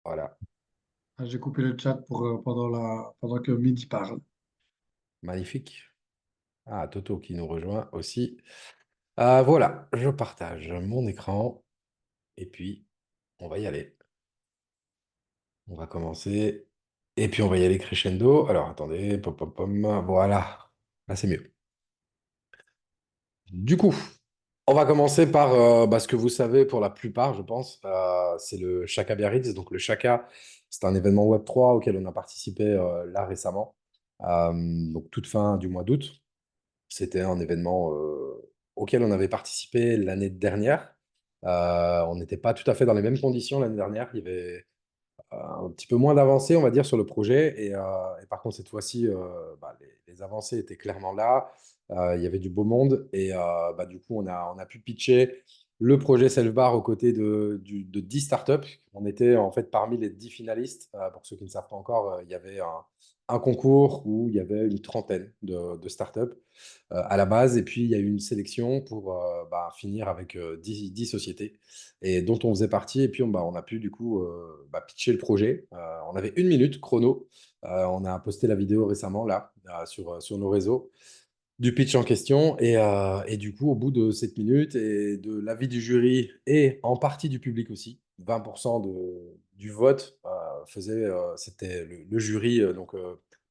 Voilà, Ah, j'ai coupé le chat pendant que Midi parle. magnifique. Ah, Toto qui nous rejoint aussi. Voilà, je partage mon écran et puis on va y aller. On va commencer et puis on va y aller crescendo. Alors attendez, pom, pom, pom, voilà, là c'est mieux. Du coup, on va commencer par ce que vous savez pour la plupart, je pense. C'est le Chaka Biarritz. Donc le Chaka, c'est un événement Web3 auquel on a participé là récemment, donc toute fin du mois d'août. C'était un événement auquel on avait participé l'année dernière. On n'était pas tout à fait dans les mêmes conditions l'année dernière. Il y avait un petit peu moins d'avancées, on va dire, sur le projet. Et par contre, cette fois-ci, les avancées étaient clairement là. Il y avait du beau monde. Du coup, on a pu pitcher le projet Selfbar aux côtés de 10 startups. On était en fait parmi les 10 finalistes. Pour ceux qui ne savent pas encore, il y avait un concours où il y avait une trentaine de startups à la base. Et puis, il y a eu une sélection pour finir avec 10 sociétés et dont on faisait partie. Et puis, on a pu du coup pitcher le projet. On avait une minute chrono. On a posté la vidéo récemment là sur nos réseaux du pitch en question. Et du coup, au bout de cette minute et de l'avis du jury et en partie du public aussi, 20% du vote c'était le jury,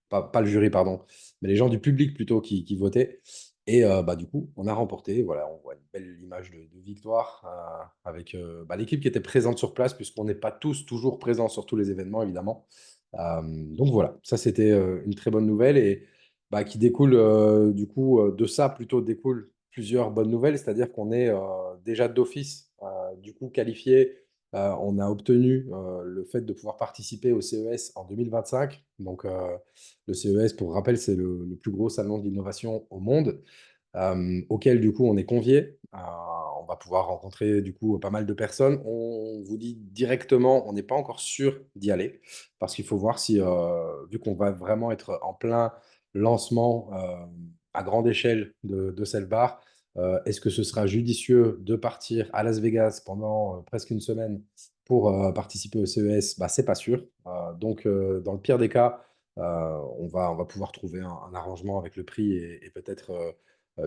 pas le jury, pardon, mais les gens du public plutôt qui votaient. Du coup, on a remporté. Voilà, on voit une belle image de victoire avec l'équipe qui était présente sur place, puisqu'on n'est pas tous toujours présents sur tous les événements, évidemment. Donc voilà, ça c'était une très bonne nouvelle et qui découle du coup de ça plutôt découle plusieurs bonnes nouvelles, c'est-à-dire qu'on est déjà d'office du coup qualifié. On a obtenu le fait de pouvoir participer au CES en 2025. Donc le CES, pour rappel, c'est le plus gros salon d'innovation au monde auquel du coup on est convié. On va pouvoir rencontrer du coup pas mal de personnes. On vous dit directement, on n'est pas encore sûr d'y aller parce qu'il faut voir si, vu qu'on va vraiment être en plein lancement à grande échelle de Selbar, est-ce que ce sera judicieux de partir à Las Vegas pendant presque une semaine pour participer au CES? C'est pas sûr. Dans le pire des cas, on va pouvoir trouver un arrangement avec le prix et peut-être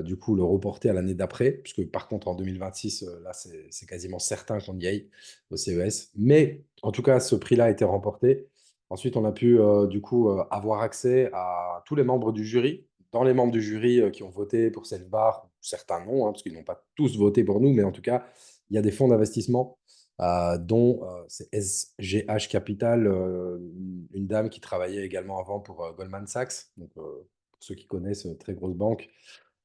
du coup le reporter à l'année d'après, puisque par contre en 2026, là c'est quasiment certain qu'on y aille au CES. Mais en tout cas, ce prix-là a été remporté. Ensuite, on a pu du coup avoir accès à tous les membres du jury. Dans les membres du jury qui ont voté pour cette barre, certains non, hein, parce qu'ils n'ont pas tous voté pour nous, mais en tout cas, il y a des fonds d'investissement, dont c'est SGH Capital, une dame qui travaillait également avant pour Goldman Sachs, donc pour ceux qui connaissent, très grosse banque.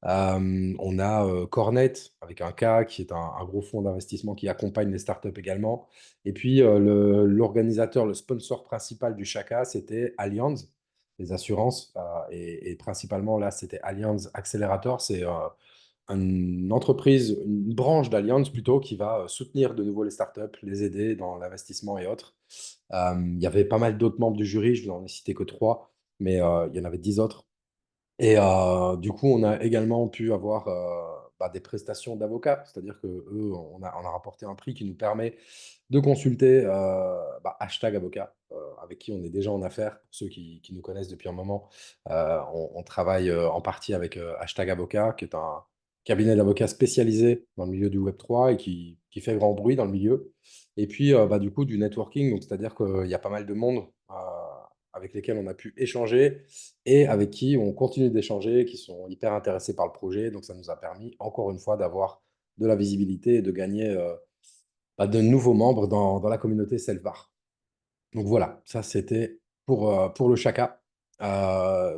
On a Cornet avec un K, qui est un gros fonds d'investissement qui accompagne les startups également. Et puis l'organisateur, le sponsor principal du Chaka, c'était Allianz, les assurances. Et principalement là, c'était Allianz Accelerator. C'est une entreprise, une branche d'Allianz plutôt, qui va soutenir de nouveau les startups, les aider dans l'investissement et autres. Il y avait pas mal d'autres membres du jury, je n'en ai cité que trois, mais il y en avait 10 autres. Et du coup, on a également pu avoir des prestations d'avocats, c'est-à-dire que eux, on a rapporté un prix qui nous permet de consulter Hashtag Avocat, avec qui on est déjà en affaires. Pour ceux qui nous connaissent depuis un moment, on travaille en partie avec Hashtag Avocat, qui est un cabinet d'avocats spécialisé dans le milieu du Web3 et qui fait grand bruit dans le milieu. Et puis, du coup, du networking, donc c'est-à-dire qu'il y a pas mal de monde avec lesquels on a pu échanger et avec qui on continue d'échanger, qui sont hyper intéressés par le projet. Donc, ça nous a permis, encore une fois, d'avoir de la visibilité et de gagner de nouveaux membres dans la communauté Selvar. Donc, voilà, ça, c'était pour le Chaka.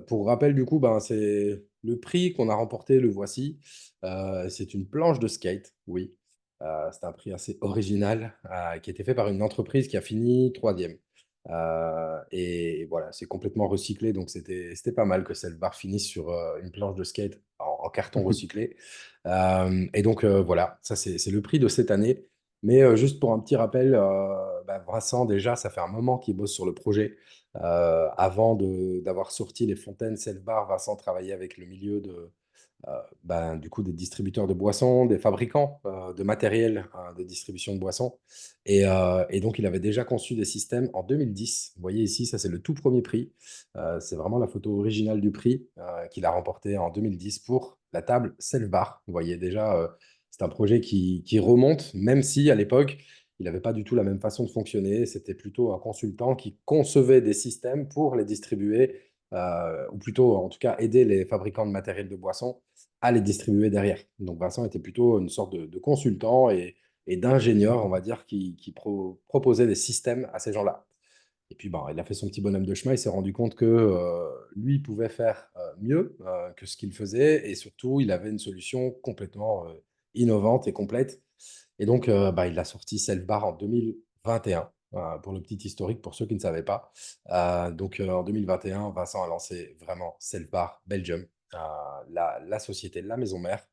Pour rappel, du coup, c'est le prix qu'on a remporté, le voici. C'est une planche de skate, oui. C'est un prix assez original qui a été fait par une entreprise qui a fini troisième. Et voilà, c'est complètement recyclé, donc c'était pas mal que cette barre finisse sur une planche de skate en carton recyclé. Voilà, ça c'est le prix de cette année. Mais juste pour un petit rappel, Vincent, déjà, ça fait un moment qu'il bosse sur le projet. Avant d'avoir sorti les fontaines Self-Bar, Vincent travaillait avec le milieu du coup, des distributeurs de boissons, des fabricants de matériel de distribution de boissons. Et donc, il avait déjà conçu des systèmes en 2010. Vous voyez ici, ça, c'est le tout premier prix. C'est vraiment la photo originale du prix qu'il a remporté en 2010 pour la table Self-Bar. Vous voyez déjà, c'est un projet qui remonte, même si à l'époque, il n'avait pas du tout la même façon de fonctionner. C'était plutôt un consultant qui concevait des systèmes pour les distribuer, ou plutôt, en tout cas, aider les fabricants de matériel de boisson à les distribuer derrière. Donc Vincent était plutôt une sorte de consultant et d'ingénieur, on va dire, qui proposait des systèmes à ces gens-là. Et puis, bon, il a fait son petit bonhomme de chemin, il s'est rendu compte que lui, il pouvait faire mieux que ce qu'il faisait, et surtout, il avait une solution complètement innovante et complète. Et donc, il a sorti Self-Bar en 2021, pour le petit historique, pour ceux qui ne savaient pas. En 2021, Vincent a lancé vraiment Self-Bar Belgium, la société, la maison mère.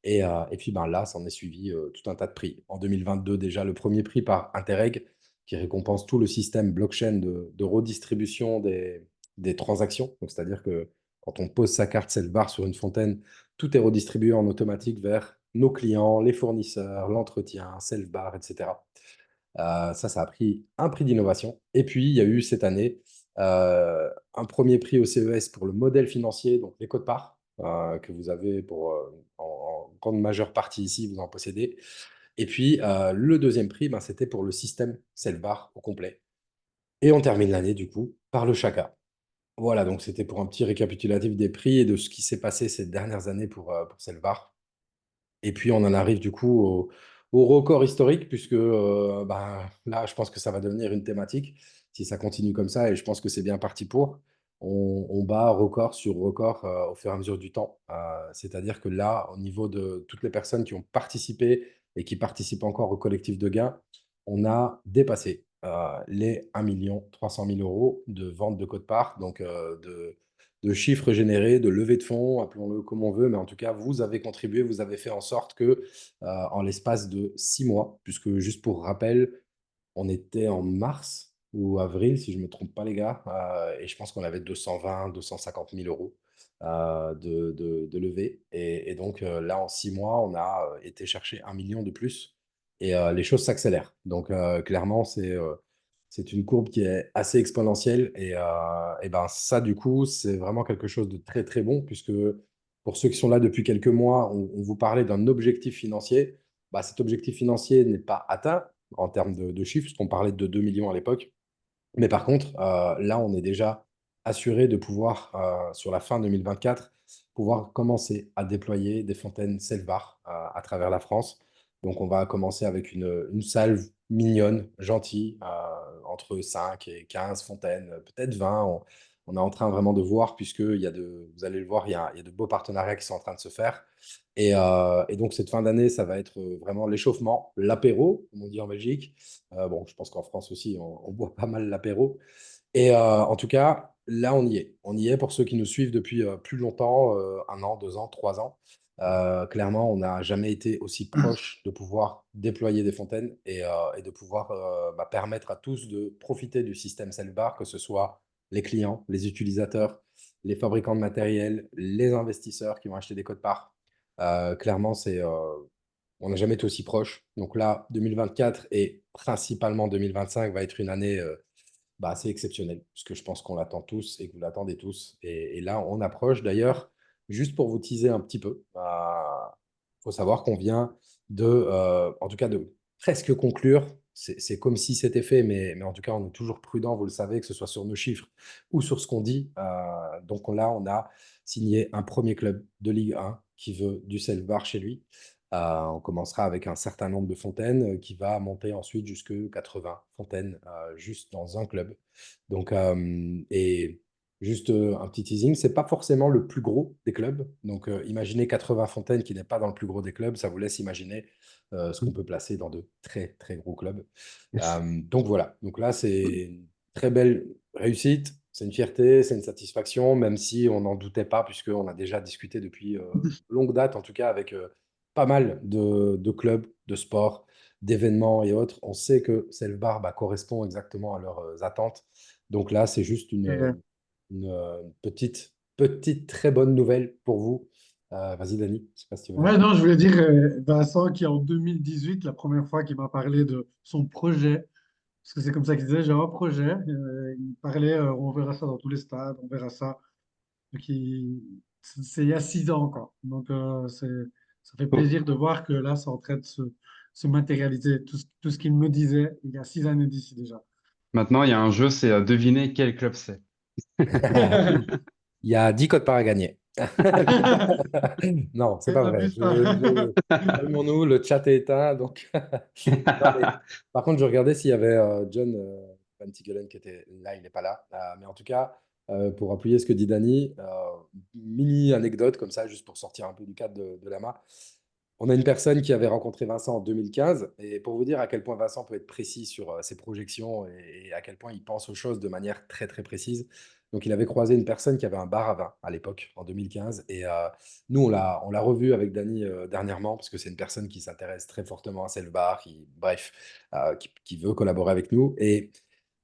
Et puis là, s'en est suivi tout un tas de prix. En 2022, déjà, le premier prix par Interreg, qui récompense tout le système blockchain de redistribution des transactions. Donc, c'est-à-dire que quand on pose sa carte Self-Bar sur une fontaine, tout est redistribué en automatique vers nos clients, les fournisseurs, l'entretien, Self-Bar, etc. Ça a pris un prix d'innovation. Et puis, il y a eu cette année un premier prix au CES pour le modèle financier, donc les codes-parts, que vous avez en grande majeure partie ici, vous en possédez. Et puis, le deuxième prix, c'était pour le système Self-Bar au complet. Et on termine l'année, du coup, par le Chaka. Voilà, donc c'était pour un petit récapitulatif des prix et de ce qui s'est passé ces dernières années pour Self-Bar. Et puis, on en arrive du coup au record historique, puisque là, je pense que ça va devenir une thématique si ça continue comme ça, et je pense que c'est bien parti pour. On bat record sur record au fur et à mesure du temps. C'est-à-dire que là, au niveau de toutes les personnes qui ont participé et qui participent encore au collectif de gains, on a dépassé les 1 300 000 € de vente de quote-part, donc de chiffres générés, de levée de fonds, appelons-le comme on veut, mais en tout cas, vous avez contribué, vous avez fait en sorte que, en l'espace de 6 mois, puisque juste pour rappel, on était en mars ou avril, si je ne me trompe pas, les gars, et je pense qu'on avait 220, 250 000 euros de levée. Et donc, là, en 6 mois, on a été chercher 1 million de plus, et les choses s'accélèrent. Donc, clairement, c'est une courbe qui est assez exponentielle, et ben ça, du coup, c'est vraiment quelque chose de très, très bon, puisque pour ceux qui sont là depuis quelques mois, on vous parlait d'un objectif financier. Cet objectif financier n'est pas atteint en termes de chiffres, puisqu'on parlait de 2 millions à l'époque. Mais par contre, là, on est déjà assuré de pouvoir, sur la fin 2024, pouvoir commencer à déployer des fontaines Self-Bar à travers la France. Donc, on va commencer avec une salle mignonne, gentille, entre 5 et 15 fontaines, peut-être 20. On est en train vraiment de voir, puisque vous allez le voir, il y a de beaux partenariats qui sont en train de se faire. Et donc, cette fin d'année, ça va être vraiment l'échauffement, l'apéro, comme on dit en Belgique. Bon, je pense qu'en France aussi, on boit pas mal l'apéro. Et en tout cas, là, on y est. On y est pour ceux qui nous suivent depuis plus longtemps, 1 an, 2 ans, 3 ans. Clairement, on n'a jamais été aussi proche de pouvoir déployer des fontaines et de pouvoir permettre à tous de profiter du système Self-Bar, que ce soit les clients, les utilisateurs, les fabricants de matériel, les investisseurs qui vont acheter des codes-parts. Clairement, on n'a jamais été aussi proche. Donc là, 2024 et principalement 2025 va être une année assez exceptionnelle, puisque je pense qu'on l'attend tous et que vous l'attendez tous. Et là, on approche. D'ailleurs, juste pour vous teaser un petit peu, il faut savoir qu'on vient en tout cas, de presque conclure. C'est comme si c'était fait, mais en tout cas, on est toujours prudent, vous le savez, que ce soit sur nos chiffres ou sur ce qu'on dit. Donc là, on a signé un premier club de Ligue 1 qui veut du self-bar chez lui. On commencera avec un certain nombre de fontaines qui va monter ensuite jusqu'à 80 fontaines juste dans un club. Donc, et juste un petit teasing, c'est pas forcément le plus gros des clubs. Donc, imaginez 80 fontaines qui n'est pas dans le plus gros des clubs, ça vous laisse imaginer ce qu'on peut placer dans de très très gros clubs. Yes. Donc voilà. Donc là, c'est une très belle réussite. C'est une fierté, c'est une satisfaction, même si on n'en doutait pas, puisqu'on a déjà discuté depuis longue date, en tout cas avec pas mal de clubs, de sports, d'événements et autres. On sait que Self-Bar correspond exactement à leurs attentes. Donc là, c'est juste Et, une petite, petite, très bonne nouvelle pour vous. Vas-y, Dani, je sais pas si tu veux Ouais, réagir. non, je voulais dire Vincent qui en 2018, la première fois qu'il m'a parlé de son projet, parce que c'est comme ça qu'il disait, j'ai un projet, il parlait, on verra ça dans tous les stades, on verra ça. Donc, c'est il y a 6 ans, quoi. Donc, ça fait plaisir de voir que là, c'est en train de se matérialiser. Tout ce qu'il me disait il y a 6 années d'ici déjà. Maintenant, il y a un jeu, c'est deviner quel club c'est. Il y a 10 codes par à gagner. Non, c'est Et pas vrai. abuse pas. Calmons-nous, le chat est éteint. Donc... Non, mais par contre, je regardais s'il y avait John Van Tigelen qui était là, il n'est pas là. Mais en tout cas, pour appuyer ce que dit Dany, mini anecdote comme ça, juste pour sortir un peu du cadre de l'AMA. On a une personne qui avait rencontré Vincent en 2015, et pour vous dire à quel point Vincent peut être précis sur ses projections et à quel point il pense aux choses de manière très très précise. Donc il avait croisé une personne qui avait un bar à vin à l'époque, en 2015, et nous on l'a revu avec Dany dernièrement, parce que c'est une personne qui s'intéresse très fortement à Self Bar, bref, qui veut collaborer avec nous. Et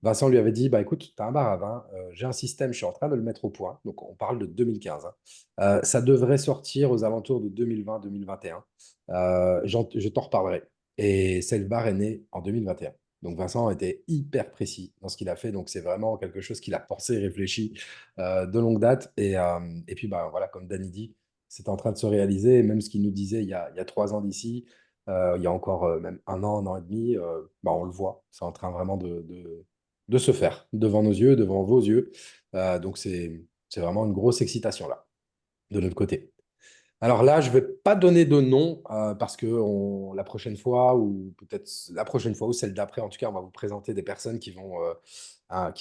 Vincent lui avait dit, bah écoute, tu as un bar à vin, j'ai un système, je suis en train de le mettre au point. Donc on parle de 2015, hein. Ça devrait sortir aux alentours de 2020-2021. Je t'en reparlerai. Et Self-Bar est né en 2021. Donc Vincent était hyper précis dans ce qu'il a fait. Donc c'est vraiment quelque chose qu'il a pensé et réfléchi de longue date. Et puis bah, voilà, comme Danny dit, c'est en train de se réaliser. Et même ce qu'il nous disait il y a 3 ans d'ici, il y a encore même un an et demi, bah, on le voit. C'est en train vraiment de se faire devant nos yeux, devant vos yeux. Donc c'est vraiment une grosse excitation là, de notre côté. Alors là, je ne vais pas donner de nom parce que la prochaine fois, ou peut-être la prochaine fois ou celle d'après, en tout cas, on va vous présenter des personnes qui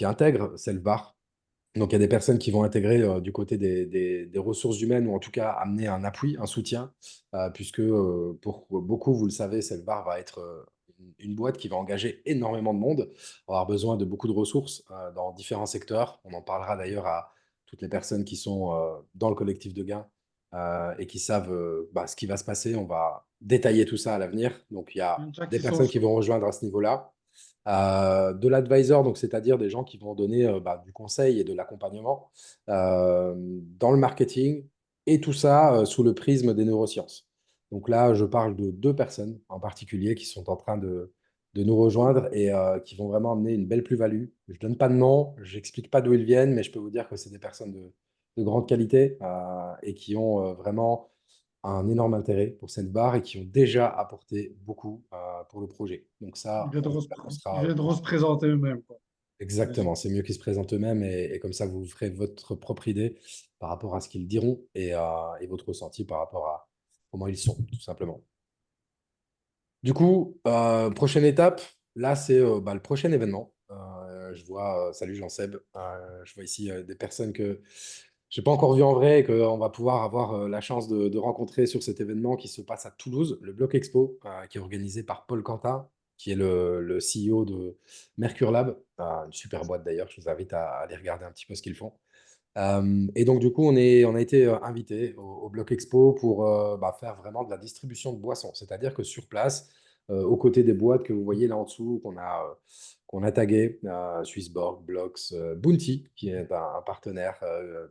intègrent Selvar. Donc, il y a des personnes qui vont intégrer du côté des ressources humaines ou en tout cas amener un appui, un soutien, puisque pour beaucoup, vous le savez, Selvar va être une boîte qui va engager énormément de monde, on va avoir besoin de beaucoup de ressources dans différents secteurs. On en parlera d'ailleurs à toutes les personnes qui sont dans le collectif de gains et qui savent bah, ce qui va se passer. On va détailler tout ça à l'avenir. Donc, il y Il y a en a déjà des qui sont personnes qui chauds. vont rejoindre à ce niveau-là. De l'advisor, donc c'est-à-dire des gens qui vont donner bah, du conseil et de l'accompagnement dans le marketing, et tout ça sous le prisme des neurosciences. Donc là, je parle de 2 personnes en particulier qui sont en train de nous rejoindre et qui vont vraiment amener une belle plus-value. Je ne donne pas de nom, je n'explique pas d'où ils viennent, mais je peux vous dire que c'est des personnes de grande qualité et qui ont vraiment un énorme intérêt pour cette barre et qui ont déjà apporté beaucoup pour le projet. Donc Ils ça, on viendront se, espère qu'on ils sera viendront se présenter eux-mêmes, quoi. exactement. J'imagine. C'est mieux qu'ils se présentent eux-mêmes et comme ça, vous ferez votre propre idée par rapport à ce qu'ils diront et votre ressenti par rapport à comment ils sont, tout simplement. Du coup, prochaine étape, là, c'est bah, le prochain événement. Je vois, salut Jean-Seb, je vois ici des personnes que je n'ai pas encore vues en vrai et qu'on va pouvoir avoir la chance de rencontrer sur cet événement qui se passe à Toulouse, le Bloc Expo, qui est organisé par Paul Quentin, qui est le CEO de Mercure Lab, une super boîte d'ailleurs, je vous invite à aller regarder un petit peu ce qu'ils font. Et donc, du coup, on a été invité au Bloc Expo pour bah, faire vraiment de la distribution de boissons. C'est-à-dire que sur place, aux côtés des boîtes que vous voyez là en dessous, qu'on a taguées, Swissborg, Blox, Bounty, qui est un partenaire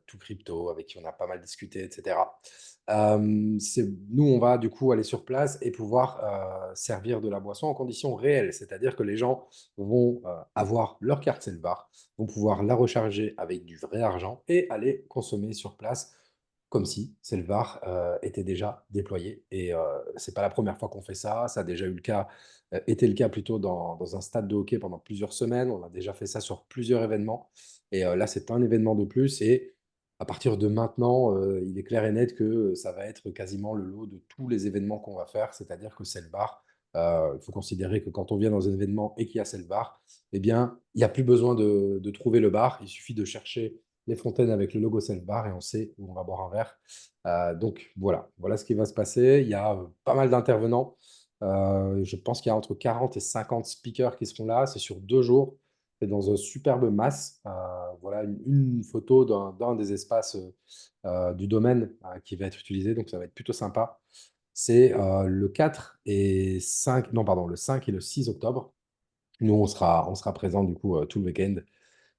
tout crypto avec qui on a pas mal discuté, etc. Nous, on va du coup aller sur place et pouvoir servir de la boisson en conditions réelles. C'est-à-dire que les gens vont avoir leur carte Selvar, vont pouvoir la recharger avec du vrai argent et aller consommer sur place comme si Selvar était déjà déployé. Et c'est pas la première fois qu'on fait ça. Ça a déjà eu le cas, été le cas plutôt dans un stade de hockey pendant plusieurs semaines. On a déjà fait ça sur plusieurs événements. Et là, c'est un événement de plus. Et à partir de maintenant, il est clair et net que ça va être quasiment le lot de tous les événements qu'on va faire. C'est-à-dire que Selvar, il faut considérer que quand on vient dans un événement et qu'il y a Selvar, eh bien, il n'y a plus besoin de trouver le bar. Il suffit de chercher les fontaines avec le logo Self Bar et on sait où on va boire un verre. Donc voilà ce qui va se passer. Il y a pas mal d'intervenants. Je pense qu'il y a entre 40 et 50 speakers qui seront là. C'est sur 2 jours. C'est dans un superbe masse. Voilà une photo d'un des espaces du domaine qui va être utilisé. Donc ça va être plutôt sympa. C'est le 4 et 5, non pardon, le 5 et le 6 octobre. Nous, on sera présents du coup tout le week-end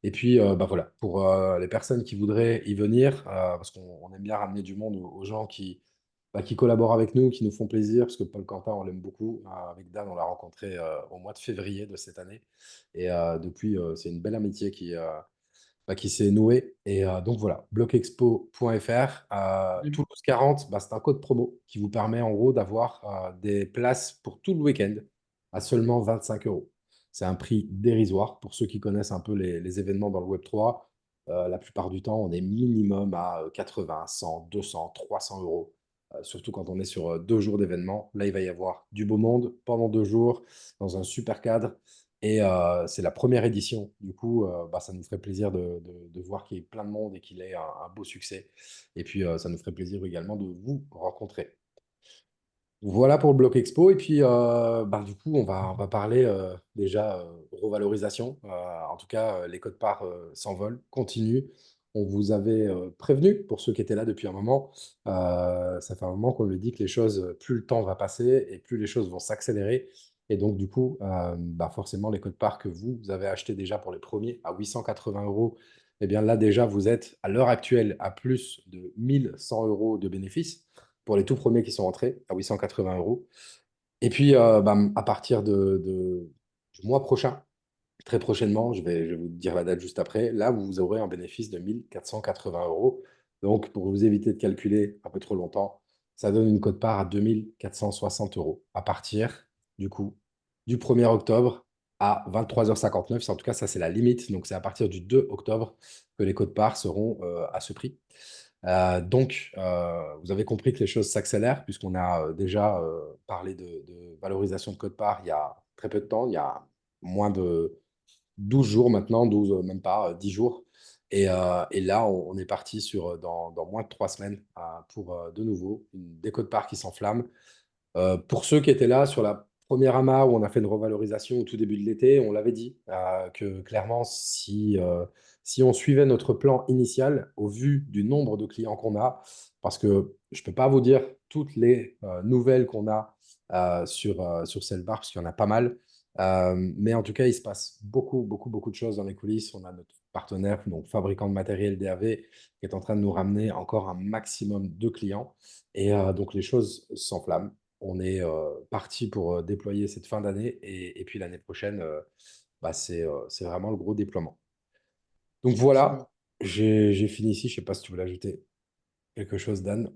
Et puis, bah voilà, pour les personnes qui voudraient y venir, parce qu'on aime bien ramener du monde aux gens qui collaborent avec nous, qui nous font plaisir, parce que Paul Quentin, on l'aime beaucoup. Avec Dan, on l'a rencontré au mois de février de cette année. Et depuis, c'est une belle amitié qui s'est nouée. Et donc voilà, blockexpo.fr, Toulouse 40, bah, c'est un code promo qui vous permet en gros d'avoir des places pour tout le week-end à seulement 25 euros. C'est un prix dérisoire pour ceux qui connaissent un peu les événements dans le Web3. La plupart du temps, on est minimum à 80, 100, 200, 300 euros. Surtout quand on est sur 2 jours d'événement. Là, il va y avoir du beau monde pendant 2 jours dans un super cadre. Et c'est la première édition. Du coup, bah, ça nous ferait plaisir de voir qu'il y ait plein de monde et qu'il ait un beau succès. Et puis, ça nous ferait plaisir également de vous rencontrer. Voilà pour le bloc expo. Et puis, bah, du coup, on va parler déjà revalorisation. En tout cas, les codes-parts s'envolent, continuent. On vous avait prévenu, pour ceux qui étaient là depuis un moment, ça fait un moment qu'on le dit que les choses, plus le temps va passer et plus les choses vont s'accélérer. Et donc, du coup, bah, forcément, les codes-parts que vous avez achetés déjà pour les premiers à 880 euros, eh bien là, déjà, vous êtes à l'heure actuelle à plus de 1100 euros de bénéfices pour les tout premiers qui sont entrés à 880 euros. Et puis, bah, à partir du mois prochain, très prochainement, je vais vous dire la date juste après, là, vous aurez un bénéfice de 1480 euros. Donc, pour vous éviter de calculer un peu trop longtemps, ça donne une cote-part à 2460 euros à partir, du coup, du 1er octobre à 23h59. En tout cas, ça, c'est la limite. Donc, c'est à partir du 2 octobre que les cotes-parts seront à ce prix. Donc, vous avez compris que les choses s'accélèrent puisqu'on a déjà parlé de valorisation de code-part il y a très peu de temps, il y a moins de 12 jours maintenant, 12, même pas, 10 jours. Et là, on est parti sur, dans moins de 3 semaines pour de nouveau des codes-part qui s'enflamment. Pour ceux qui étaient là sur la première AMA où on a fait une revalorisation au tout début de l'été, on l'avait dit que clairement, si on suivait notre plan initial au vu du nombre de clients qu'on a, parce que je ne peux pas vous dire toutes les nouvelles qu'on a sur Sellbar, parce qu'il y en a pas mal. Mais en tout cas, il se passe beaucoup, beaucoup, beaucoup de choses dans les coulisses. On a notre partenaire, donc fabricant de matériel DAV, qui est en train de nous ramener encore un maximum de clients. Et donc, les choses s'enflamment. On est parti pour déployer cette fin d'année et puis l'année prochaine, bah, c'est vraiment le gros déploiement. Donc Super. voilà, j'ai fini ici. Je ne sais pas si tu voulais ajouter quelque chose, Dan.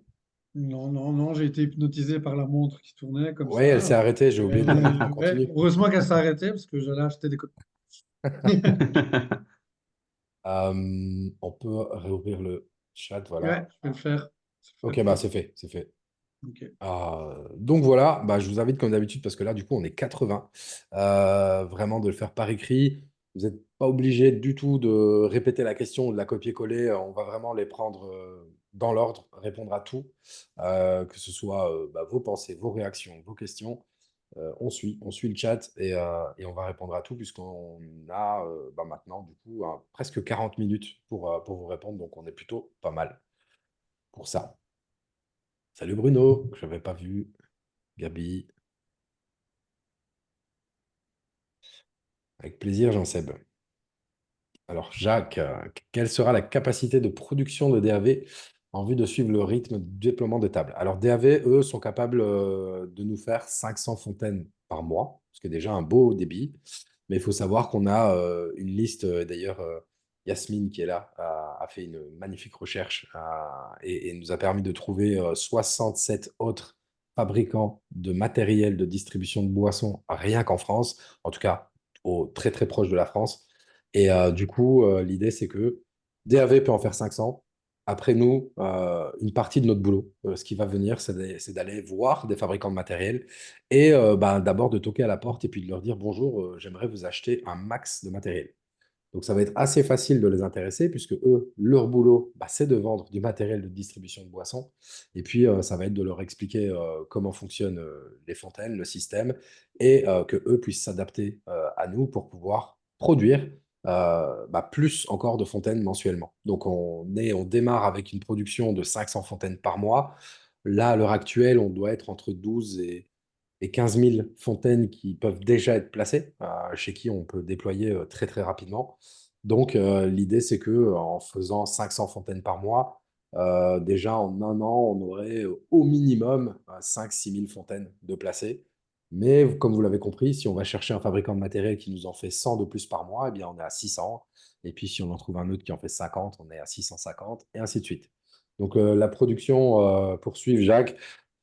Non, non, non, j'ai été hypnotisé par la montre qui tournait comme Oui, elle s'est ça. arrêtée. J'ai oublié de la mettre en Ouais, continu. heureusement qu'elle s'est arrêtée parce que j'allais acheter des codes. On peut réouvrir le chat, Ouais, voilà. je vais le faire. C'est Ok, fait. bah c'est fait, c'est fait. Ok. Donc voilà, bah, je vous invite comme d'habitude, parce que là, du coup, on est 80, vraiment de le faire par écrit. Vous n'êtes pas obligé du tout de répéter la question ou de la copier-coller. On va vraiment les prendre dans l'ordre, répondre à tout, que ce soit bah, vos pensées, vos réactions, vos questions. On suit le chat et on va répondre à tout, puisqu'on a bah, maintenant, du coup, presque 40 minutes pour vous répondre. Donc, on est plutôt pas mal pour ça. Salut Bruno, que je n'avais pas vu. Gabi. Avec plaisir, Jean-Seb. Alors, Jacques, quelle sera la capacité de production de DAV en vue de suivre le rythme du déploiement de tables? Alors, DAV, eux, sont capables de nous faire 500 fontaines par mois, ce qui est déjà un beau débit. Mais il faut savoir qu'on a une liste, d'ailleurs, Yasmine, qui est là, a fait une magnifique recherche et nous a permis de trouver 67 autres fabricants de matériel de distribution de boissons, rien qu'en France, en tout cas très très proche de la France. Et du coup, l'idée, c'est que DAV peut en faire 500. Après, nous, une partie de notre boulot, ce qui va venir, c'est d'aller voir des fabricants de matériel et bah, d'abord de toquer à la porte et puis de leur dire bonjour, j'aimerais vous acheter un max de matériel. Donc, ça va être assez facile de les intéresser puisque eux, leur boulot, bah, c'est de vendre du matériel de distribution de boissons. Et puis, ça va être de leur expliquer comment fonctionnent les fontaines, le système, et que eux puissent s'adapter à nous pour pouvoir produire bah, plus encore de fontaines mensuellement. Donc, on démarre avec une production de 500 fontaines par mois. Là, à l'heure actuelle, on doit être entre 12 et 15 000 fontaines qui peuvent déjà être placées, chez qui on peut déployer très très rapidement. Donc, l'idée, c'est que en faisant 500 fontaines par mois, déjà en un an, on aurait au minimum 5-6 000 fontaines de placées. Mais comme vous l'avez compris, si on va chercher un fabricant de matériel qui nous en fait 100 de plus par mois, eh bien, on est à 600. Et puis, si on en trouve un autre qui en fait 50, on est à 650, et ainsi de suite. Donc, la production, pour suivre Jacques,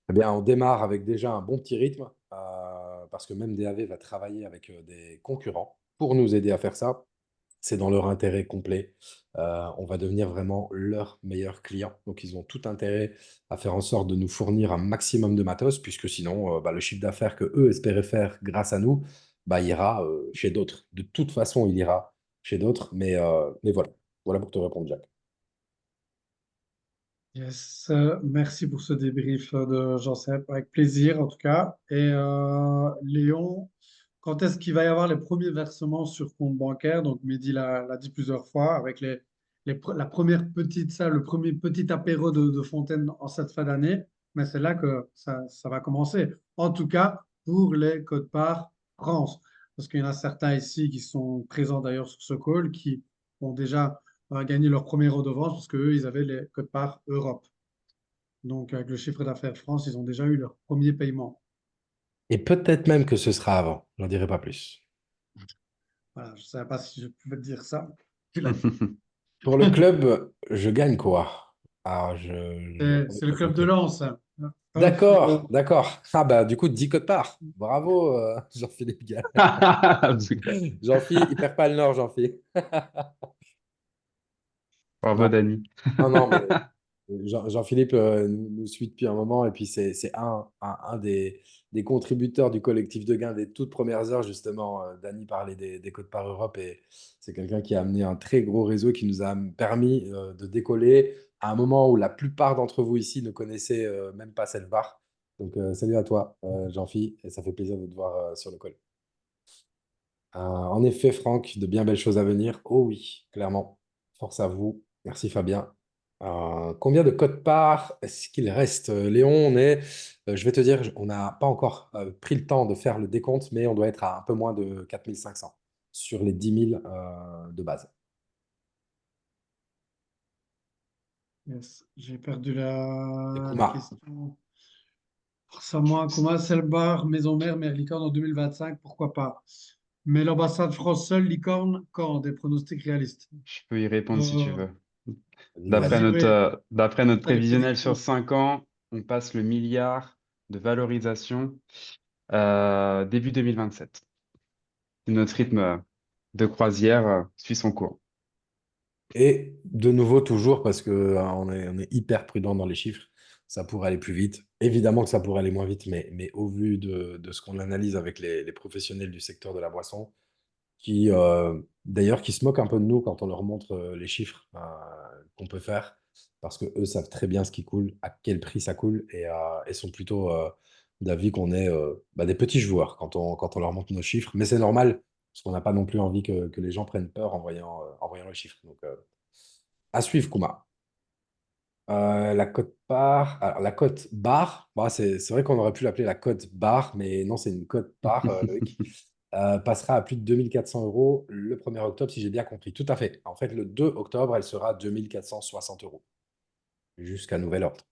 eh bien, on démarre avec déjà un bon petit rythme, parce que même DAV va travailler avec des concurrents pour nous aider à faire ça. C'est dans leur intérêt complet. On va devenir vraiment leur meilleur client. Donc, ils ont tout intérêt à faire en sorte de nous fournir un maximum de matos, puisque sinon, le chiffre d'affaires que eux espéraient faire grâce à nous, ira chez d'autres. De toute façon, il ira chez d'autres. Mais voilà. Voilà pour te répondre, Jack. Yes, merci pour ce débrief de Jean-Seb, avec plaisir en tout cas. Et Léon, quand est-ce qu'il va y avoir les premiers versements sur compte bancaire? Donc Mehdi l'a dit plusieurs fois, avec la première petite salle, le premier petit apéro de Fontaine en cette fin d'année, mais c'est là que ça va commencer. En tout cas, pour les codes-parts France, parce qu'il y en a certains ici qui sont présents d'ailleurs sur ce call, qui ont déjà gagné leur premier redevance parce qu'eux, ils avaient les codes-parts Europe. Donc, avec le chiffre d'affaires France, ils ont déjà eu leur premier paiement. Et peut-être même que ce sera avant. J'en dirai pas plus. Voilà, je ne savais pas si je pouvais te dire ça. Tu l'as dit. Pour le club, je gagne quoi? Alors, C'est le club de Lens, hein. D'accord, d'accord. Ah bah du coup, 10 cotes part. Bravo, Jean-Philippe Gall. Jean-Philippe, il perd pas le nord, Jean-Philippe. Bravo, Non, Dani. non, non, mais Jean-Philippe nous suit depuis un moment et puis c'est un des contributeurs du collectif de gain des toutes premières heures, justement. Dany parlait des codes par Europe et c'est quelqu'un qui a amené un très gros réseau qui nous a permis de décoller à un moment où la plupart d'entre vous ici ne connaissaient même pas cette barre. Donc, salut à toi, Jean-Philippe, et ça fait plaisir de te voir sur le call. En effet, Franck, de bien belles choses à venir. Oh oui, clairement. Force à vous. Merci Fabien. Combien de codes parts est-ce qu'il reste? Léon, je vais te dire, on n'a pas encore pris le temps de faire le décompte, mais on doit être à un peu moins de 4 500 sur les 10 000 de base. Yes, j'ai perdu Et la Kuma. question. Force à moi, comment c'est le bar, maison mère, mère licorne en 2025, pourquoi pas? Mais l'ambassade France seule, licorne, quand? Des pronostics réalistes. Je peux y répondre si tu Euh, veux. Vas-y, vas-y. oui, D'après notre t'as les prévisionnel sur prédictions. 5 ans, on passe le milliard de valorisation début 2027. Notre rythme de croisière suit son cours. Et de nouveau, toujours, parce que on est hyper prudent dans les chiffres, ça pourrait aller plus vite. Évidemment que ça pourrait aller moins vite, mais au vu de ce qu'on analyse avec les professionnels du secteur de la boisson, d'ailleurs, qui se moquent un peu de nous quand on leur montre les chiffres qu'on peut faire, parce que eux savent très bien ce qui coule, à quel prix ça coule, et sont plutôt d'avis qu'on est des petits joueurs quand on leur montre nos chiffres. Mais c'est normal, parce qu'on n'a pas non plus envie que les gens prennent peur en voyant les chiffres. Donc, à suivre, Kuma. La cote part, alors la cote barre, c'est vrai qu'on aurait pu l'appeler la cote barre, mais non, c'est une cote part, Loïc. Passera à plus de 2 400 € le 1er octobre, si j'ai bien compris. Tout à fait. En fait, le 2 octobre, elle sera 2 460 € jusqu'à nouvel ordre.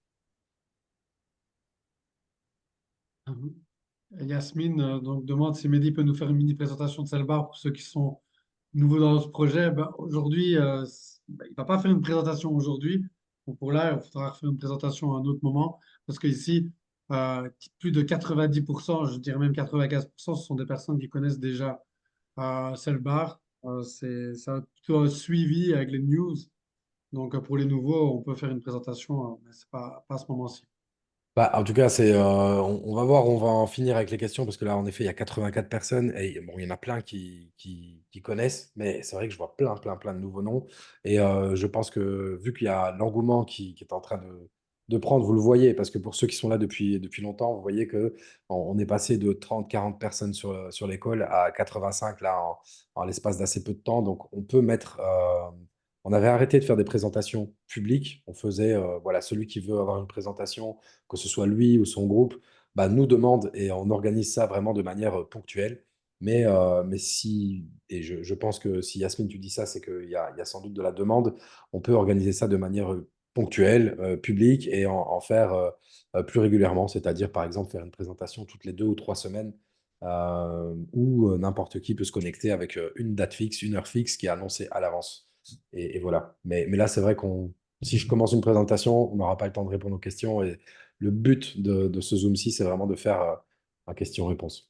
Mhm. Yasmine donc, demande si Mehdi peut nous faire une mini présentation de Selbar pour ceux qui sont nouveaux dans ce projet. Ben, aujourd'hui, il ne va pas faire une présentation aujourd'hui. Donc, pour là, il faudra faire une présentation à un autre moment parce qu'ici, plus de 90%, je dirais même 95%, ce sont des personnes qui connaissent déjà Selbar. Ça a plutôt un suivi avec les news. Donc, pour les nouveaux, on peut faire une présentation, mais ce n'est pas à ce moment-ci. En tout cas, on va voir, on va en finir avec les questions parce que là, en effet, il y a 84 personnes et bon, il y en a plein qui connaissent, mais c'est vrai que je vois plein, plein, plein de nouveaux noms. Et je pense que vu qu'il y a l'engouement qui est en train de prendre, vous le voyez, parce que pour ceux qui sont là depuis longtemps, vous voyez que on est passé de 30 40 personnes sur l'école à 85 là en l'espace d'assez peu de temps. Donc, on peut mettre. On avait arrêté de faire des présentations publiques. On faisait, voilà, celui qui veut avoir une présentation, que ce soit lui ou son groupe, nous demande et on organise ça vraiment de manière ponctuelle. Mais si, et je pense que si Yasmine, tu dis ça, c'est qu'il y a sans doute de la demande. On peut organiser ça de manière ponctuelle, publique, et en faire plus régulièrement, c'est-à-dire par exemple faire une présentation toutes les 2 ou 3 semaines, où n'importe qui peut se connecter avec une date fixe, une heure fixe qui est annoncée à l'avance. Et voilà. Mais là, c'est vrai si je commence une présentation, on n'aura pas le temps de répondre aux questions. Et le but de ce Zoom-ci, c'est vraiment de faire un question-réponse.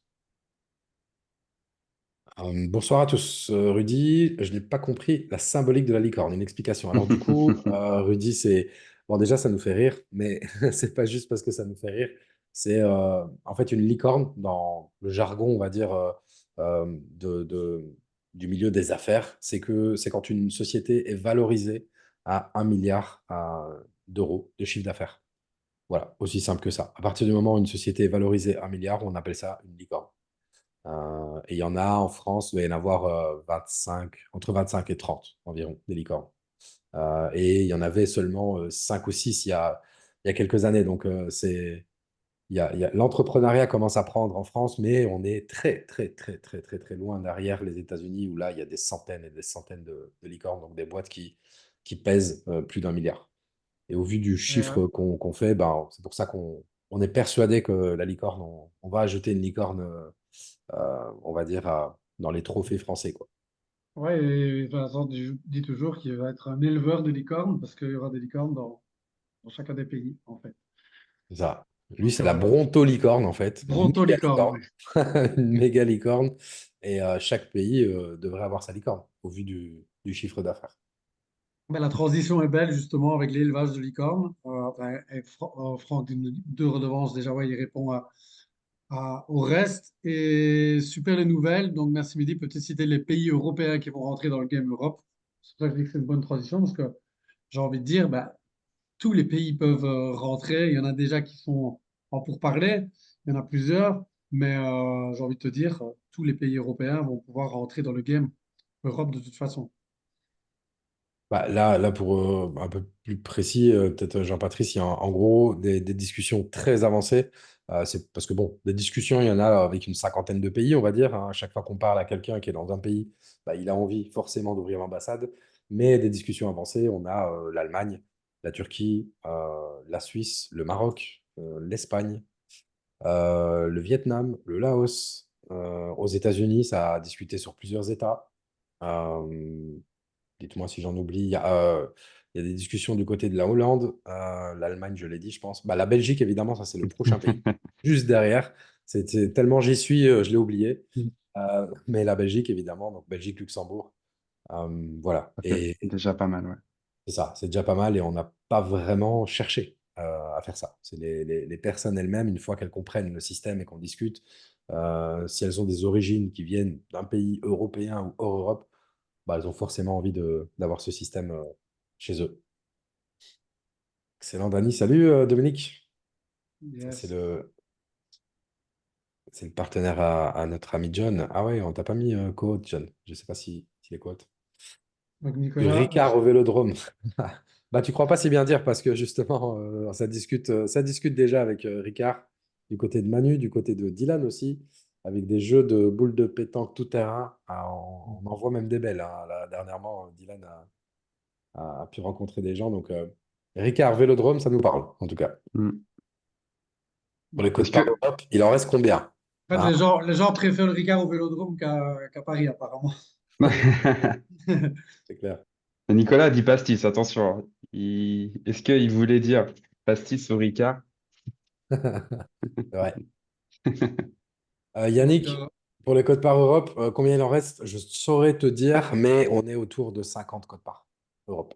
Bonsoir à tous. Rudy, je n'ai pas compris la symbolique de la licorne, une explication. Alors du coup, Rudy, c'est... Bon, déjà, ça nous fait rire, mais c'est pas juste parce que ça nous fait rire. C'est en fait une licorne dans le jargon, on va dire, du milieu des affaires. C'est quand une société est valorisée à 1 milliard d'euros de chiffre d'affaires. Voilà, aussi simple que ça. À partir du moment où une société est valorisée à 1 milliard, on appelle ça une licorne. Et il y en a en France, il doit y en avoir 25, entre 25 et 30 environ, des licornes. Et il y en avait seulement 5 ou 6 il y a quelques années. Donc, l'entrepreneuriat commence à prendre en France, mais on est très, très, très, très, très, très loin derrière les États-Unis, où là, il y a des centaines et des centaines de licornes, donc des boîtes qui pèsent plus d'1 milliard. Et au vu du chiffre qu'on fait, ben, c'est pour ça qu'on est persuadé que la licorne, on va ajouter une licorne, on va dire, dans les trophées français, quoi. Ouais, et Vincent dit toujours qu'il va être un éleveur de licornes parce qu'il y aura des licornes dans chacun des pays, en fait. C'est ça. Lui, Donc, c'est la brontolicorne, en fait. Une méga brontolicorne, licorne. ouais. Une méga licorne. Et chaque pays devrait avoir sa licorne, au vu du chiffre d'affaires. Ben, la transition est belle, justement, avec l'élevage de licornes. Franck de Redevance, déjà, ouais, il répond au reste. Et super les nouvelles. Donc, merci Mehdi. Peut-être citer les pays européens qui vont rentrer dans le Game Europe. C'est pour ça que je dis que c'est une bonne transition parce que j'ai envie de dire, ben, tous les pays peuvent rentrer. Il y en a déjà qui sont en pourparlers. Il y en a plusieurs. Mais j'ai envie de te dire, tous les pays européens vont pouvoir rentrer dans le Game Europe de toute façon. Bah, là, pour un peu plus précis, peut-être Jean-Patrice, il y a en gros des discussions très avancées. C'est parce que, bon, des discussions, il y en a avec une cinquantaine de pays, on va dire, hein. À chaque fois qu'on parle à quelqu'un qui est dans un pays, bah, il a envie forcément d'ouvrir l'ambassade. Mais des discussions avancées, on a l'Allemagne, la Turquie, la Suisse, le Maroc, l'Espagne, le Vietnam, le Laos. Aux États-Unis, ça a discuté sur plusieurs États. Euh, Dites-moi si j'en oublie. Il y a des discussions du côté de la Hollande, l'Allemagne, je l'ai dit, je pense. Bah, la Belgique, évidemment, ça c'est le prochain pays. Juste derrière. C'était tellement j'y suis, je l'ai oublié. Mais la Belgique, évidemment, donc Belgique, Luxembourg. Voilà. Ça fait Et déjà pas mal, ouais. c'est ça, c'est déjà pas mal et on n'a pas vraiment cherché à faire ça. C'est les personnes elles-mêmes, une fois qu'elles comprennent le système et qu'on discute, si elles ont des origines qui viennent d'un pays européen ou hors Europe, bah, elles ont forcément envie d'avoir ce système chez eux. Excellent, Dani. Salut, Dominique. Ça, c'est Yes. le partenaire à notre ami John. Ah ouais, on t'a pas mis co John. Je sais pas s'il est quote. Donc, Du Nicolas, Ricard au Vélodrome. Bah, tu crois pas si bien dire parce que justement, ça discute déjà avec Ricard, du côté de Manu, du côté de Dylan aussi, avec des jeux de boules de pétanque tout terrain. Ah, on en voit même des belles, hein. Là, dernièrement, Dylan a pu rencontrer des gens. Donc, Ricard, Vélodrome, ça nous parle, en tout cas. Mm. Pour les Est-ce codes par que, Europe, il en reste combien? en fait, Hein. les gens préfèrent le Ricard au Vélodrome qu'à Paris, apparemment. C'est clair. Nicolas dit pastis, attention, hein. Est-ce qu'il voulait dire pastis au Ricard? C'est vrai. Donc, Yannick, pour les codes par Europe, combien il en reste? Je saurais te dire, mais on est autour de 50 codes par Europe.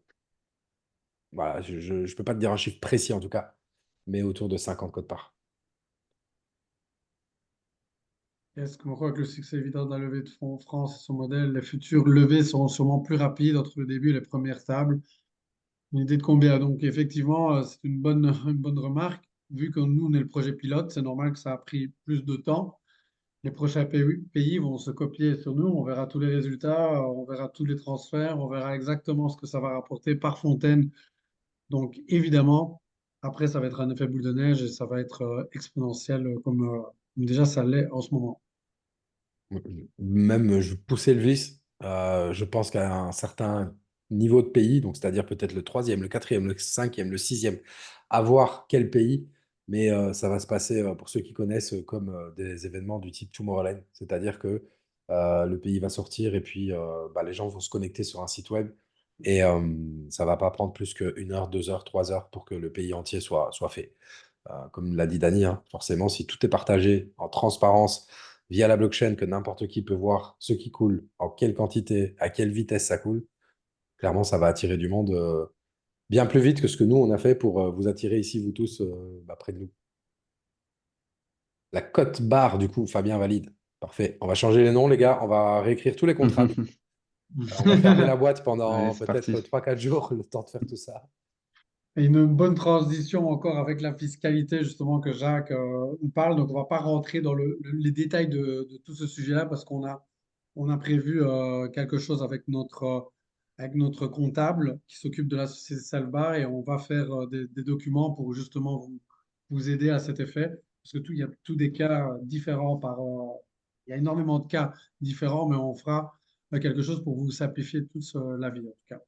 Voilà, je ne peux pas te dire un chiffre précis en tout cas, mais autour de 50 codes par. est-ce qu'on croit que le succès évident de la levée de fonds en France et son modèle, les futures levées seront sûrement plus rapides entre le début et les premières tables? Une idée de combien? Donc, effectivement, c'est une bonne remarque. Vu que nous, on est le projet pilote, c'est normal que ça a pris plus de temps. Les prochains pays vont se copier sur nous. On verra tous les résultats, on verra tous les transferts, on verra exactement ce que ça va rapporter par fontaine. Donc, évidemment, après, ça va être un effet boule de neige et ça va être exponentiel comme déjà ça l'est en ce moment. Même, je poussais le vice. Je pense qu'à un certain niveau de pays, donc c'est-à-dire peut-être le troisième, le quatrième, le cinquième, le sixième, à voir quel pays, mais ça va se passer, pour ceux qui connaissent, comme des événements du type Tomorrowland. C'est-à-dire que le pays va sortir et puis bah, les gens vont se connecter sur un site web et ça va pas prendre plus qu'une heure, 2 heures, 3 heures pour que le pays entier soit fait. Comme l'a dit Dany, hein, forcément, si tout est partagé en transparence via la blockchain, que n'importe qui peut voir ce qui coule, en quelle quantité, à quelle vitesse ça coule, clairement, ça va attirer du monde bien plus vite que ce que nous, on a fait pour vous attirer ici, vous tous, bah, près de nous. La cote barre, du coup, Fabien valide. Parfait. On va changer les noms, les gars. On va réécrire tous les contrats. On va fermer la boîte Allez, pendant c'est peut-être parti. 3 4 jours, le temps de faire tout ça. Et une bonne transition encore avec la fiscalité, justement, que Jacques nous parle. Donc, on ne va pas rentrer dans les détails de tout ce sujet-là parce on a prévu quelque chose avec notre comptable qui s'occupe de la société Salva et on va faire des documents pour justement vous aider à cet effet. Parce que il y a tous des cas différents il y a énormément de cas différents, mais on fera quelque chose pour vous simplifier toute la vie, en tout cas.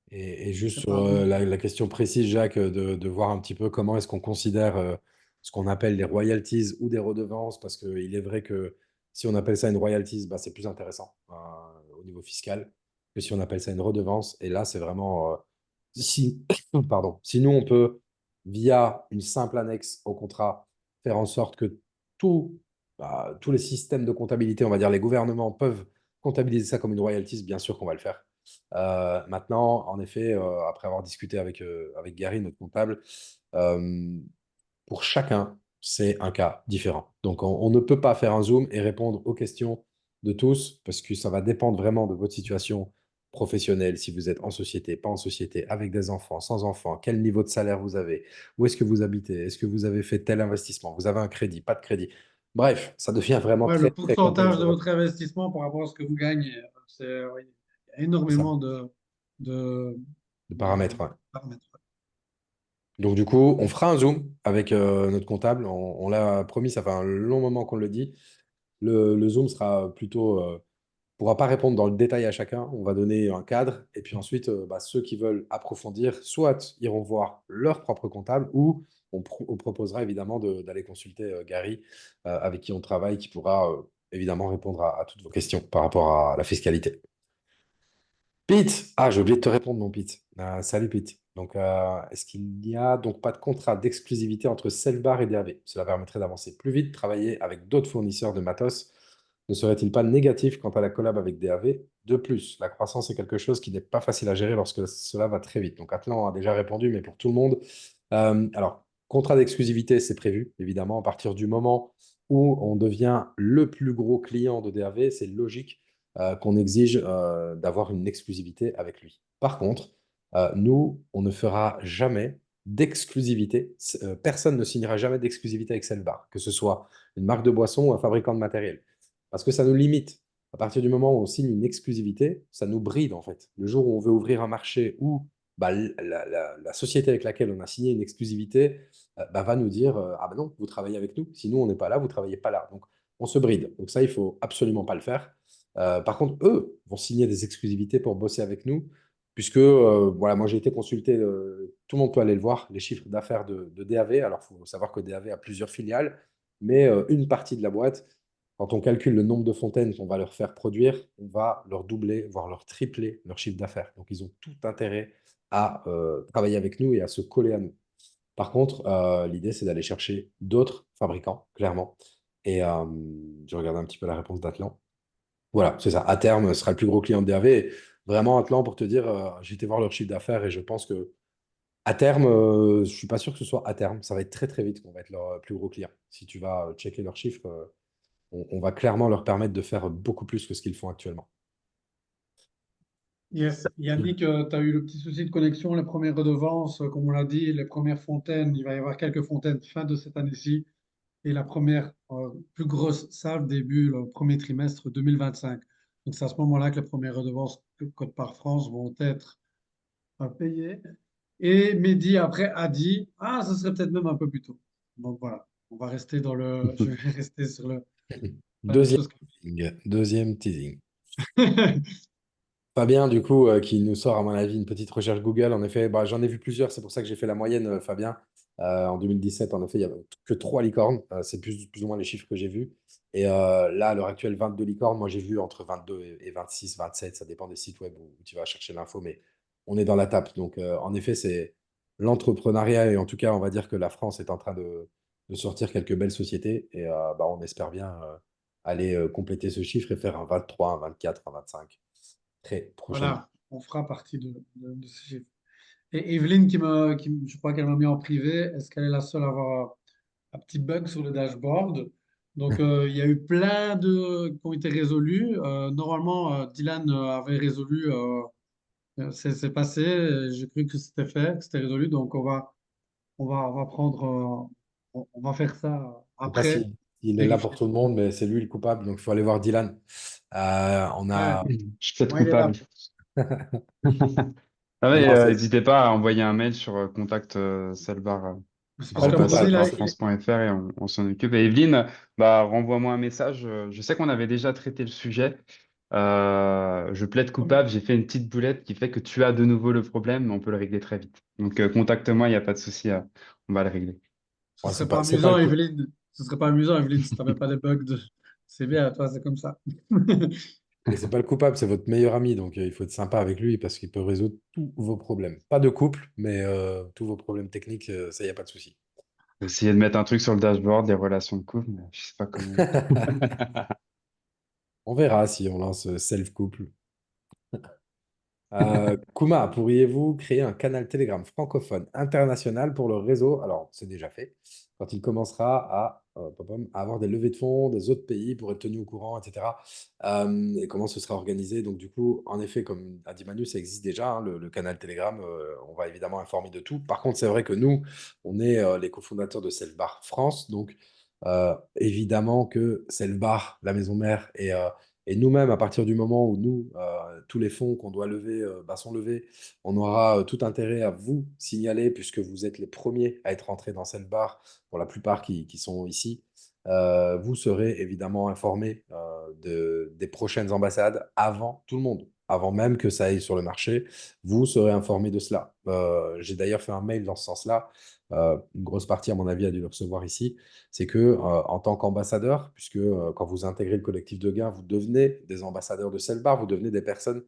Et juste C'est sur pas vous. la question précise, Jacques, de voir un petit peu comment est-ce qu'on considère ce qu'on appelle les royalties ou des redevances, parce qu'il est vrai que si on appelle ça une royalties, bah, c'est plus intéressant au niveau fiscal que si on appelle ça une redevance. Et là, c'est vraiment si, pardon, si nous, on peut, via une simple annexe au contrat, faire en sorte que tout, tous les systèmes de comptabilité, on va dire les gouvernements, peuvent comptabiliser ça comme une royalties, bien sûr qu'on va le faire. Maintenant, en effet, après avoir discuté avec Gary, notre comptable, euh, pour chacun, c'est un cas différent. Donc, on ne peut pas faire un zoom et répondre aux questions de tous parce que ça va dépendre vraiment de votre situation professionnelle, si vous êtes en société, pas en société, avec des enfants, sans enfants, quel niveau de salaire vous avez, où est-ce que vous habitez, est-ce que vous avez fait tel investissement, vous avez un crédit, pas de crédit. Bref, ça devient vraiment Ouais, très, le très complexe pourcentage de de répondre. votre investissement par rapport à ce que vous gagnez, oui, il y a Ça, énormément de, de de paramètres, ouais. paramètres. Donc, du coup, on fera un Zoom avec notre comptable. On l'a promis, ça fait un long moment qu'on le dit. Le Zoom sera plutôt, pourra pas répondre dans le détail à chacun. On va donner un cadre. Et puis ensuite, bah, ceux qui veulent approfondir, soit iront voir leur propre comptable ou on proposera évidemment d'aller consulter Gary, avec qui on travaille, qui pourra évidemment répondre à toutes vos questions par rapport à la fiscalité. Pete, j'ai oublié de te répondre, mon Pete. Salut, Pete. Donc, est-ce qu'il n'y a donc pas de contrat d'exclusivité entre Selvar et DAV? Cela permettrait d'avancer plus vite, travailler avec d'autres fournisseurs de matos. Ne serait-il pas négatif quant à la collab avec DAV? De plus, la croissance est quelque chose qui n'est pas facile à gérer lorsque cela va très vite. Donc, Atlan a déjà répondu, mais pour tout le monde. Alors, contrat d'exclusivité, c'est prévu, évidemment, à partir du moment où on devient le plus gros client de DAV, c'est logique qu'on exige d'avoir une exclusivité avec lui. Par contre, nous, on ne fera jamais d'exclusivité. Personne ne signera jamais d'exclusivité avec Selbar, que ce soit une marque de boisson ou un fabricant de matériel. Parce que ça nous limite. À partir du moment où on signe une exclusivité, ça nous bride en fait. Le jour où on veut ouvrir un marché où bah, la société avec laquelle on a signé une exclusivité bah, va nous dire ah ben non, vous travaillez avec nous. Si nous, on n'est pas là, vous ne travaillez pas là. Donc, on se bride. Donc ça, il faut absolument pas le faire. Par contre, eux vont signer des exclusivités pour bosser avec nous, puisque voilà, moi j'ai été consulté, tout le monde peut aller le voir, les chiffres d'affaires de DAV. Alors, il faut savoir que DAV a plusieurs filiales, mais une partie de la boîte, quand on calcule le nombre de fontaines qu'on va leur faire produire, on va leur doubler, voire leur tripler leur chiffre d'affaires. Donc, ils ont tout intérêt à travailler avec nous et à se coller à nous. Par contre, l'idée, c'est d'aller chercher d'autres fabricants, clairement. Et je regarde un petit peu la réponse d'Atlan. Voilà, c'est ça. À terme, ce sera le plus gros client de DAV. Et vraiment, Atlan, pour te dire, j'ai été voir leur chiffre d'affaires et je pense que à terme, je suis pas sûr que ce soit à terme. Ça va être très très vite qu'on va être leur plus gros client. Si tu vas checker leurs chiffres, on va clairement leur permettre de faire beaucoup plus que ce qu'ils font actuellement. Yes. Yannick, tu as eu le petit souci de connexion, les premières redevances, comme on l'a dit, les premières fontaines, il va y avoir quelques fontaines fin de cette année-ci et la première plus grosse salve début le premier trimestre 2025. Donc c'est à ce moment-là que les premières redevances Code par France vont être payées. Et Mehdi après a dit, ce serait peut-être même un peu plus tôt. Donc voilà, on va rester je vais rester sur pas la même Deuxième chose. teasing. Deuxième teasing. Que- Fabien, du coup, qui nous sort, à mon avis, une petite recherche Google. En effet, bah, j'en ai vu plusieurs, c'est pour ça que j'ai fait la moyenne, Fabien. En 2017, en effet, il n'y avait que 3 licornes. C'est plus ou moins les chiffres que j'ai vus. Et là, à l'heure actuelle, 22 licornes. Moi, j'ai vu entre 22 et 26, 27. Ça dépend des sites web où tu vas chercher l'info, mais on est dans la tape. Donc, en effet, c'est l'entrepreneuriat. Et en tout cas, on va dire que la France est en train de sortir quelques belles sociétés. Et bah, on espère bien aller compléter ce chiffre et faire un 23, un 24, un 25 très prochainement. Voilà, on fera partie de ces chiffres. Et Evelyne, je crois qu'elle m'a mis en privé, est-ce qu'elle est la seule à avoir un petit bug sur le dashboard? Donc, il y a eu plein de qui ont été résolus. Normalement, Dylan avait résolu, c'est passé. J'ai cru que c'était fait, que c'était résolu. Donc, on va prendre, on va faire ça Je sais pas après. s'il est là pour Vérifier. tout le monde, mais c'est lui le coupable, donc il faut aller voir Dylan. On Ouais, a. Je suis peut-être ouais, il est là. coupable. Ah Non, ouais, non, n'hésitez pas à envoyer un mail sur contact selbar C'est parce pas le qu'à un moment donné, coupable. là, france.fr et on s'en occupe. Et Evelyne, bah, renvoie-moi un message. Je sais qu'on avait déjà traité le sujet. Je plaide coupable. J'ai fait une petite boulette qui fait que tu as de nouveau le problème, mais on peut le régler très vite. Donc, contacte-moi, il n'y a pas de souci. On va le régler. ce Ouais, serait pas c'est pas amusant, le coup. Evelyne. Ce serait pas amusant, Evelyne, si tu n'avais pas des bugs de. C'est bien, toi, c'est comme ça. Mais c'est pas le coupable, c'est votre meilleur ami, donc il faut être sympa avec lui parce qu'il peut résoudre tous vos problèmes. Pas de couple, mais tous vos problèmes techniques, ça, y a pas de souci. Essayer de mettre un truc sur le dashboard, des relations de couple, mais je sais pas comment. On verra si on lance self-couple. Kuma, pourriez-vous créer un canal Telegram francophone international pour le réseau? Alors, c'est déjà fait. Quand il commencera à avoir des levées de fonds des autres pays pour être tenu au courant, etc. Et comment ce sera organisé. Donc, du coup, en effet, comme a dit Manu, ça existe déjà, hein, le canal Telegram. On va évidemment informer de tout. Par contre, c'est vrai que nous, on est les cofondateurs de Selfbar France. Donc, évidemment que Selfbar, la maison mère, et nous-mêmes, à partir du moment où nous, tous les fonds qu'on doit lever bah, sont levés, on aura tout intérêt à vous signaler, puisque vous êtes les premiers à être entrés dans cette barre, pour la plupart qui sont ici. Vous serez évidemment informés des prochaines ambassades avant tout le monde, avant même que ça aille sur le marché. Vous serez informés de cela. J'ai d'ailleurs fait un mail dans ce sens-là. Une grosse partie, à mon avis, a dû le recevoir ici. C'est que en tant qu'ambassadeur, puisque quand vous intégrez le collectif de gains, vous devenez des ambassadeurs de Selbar, vous devenez des personnes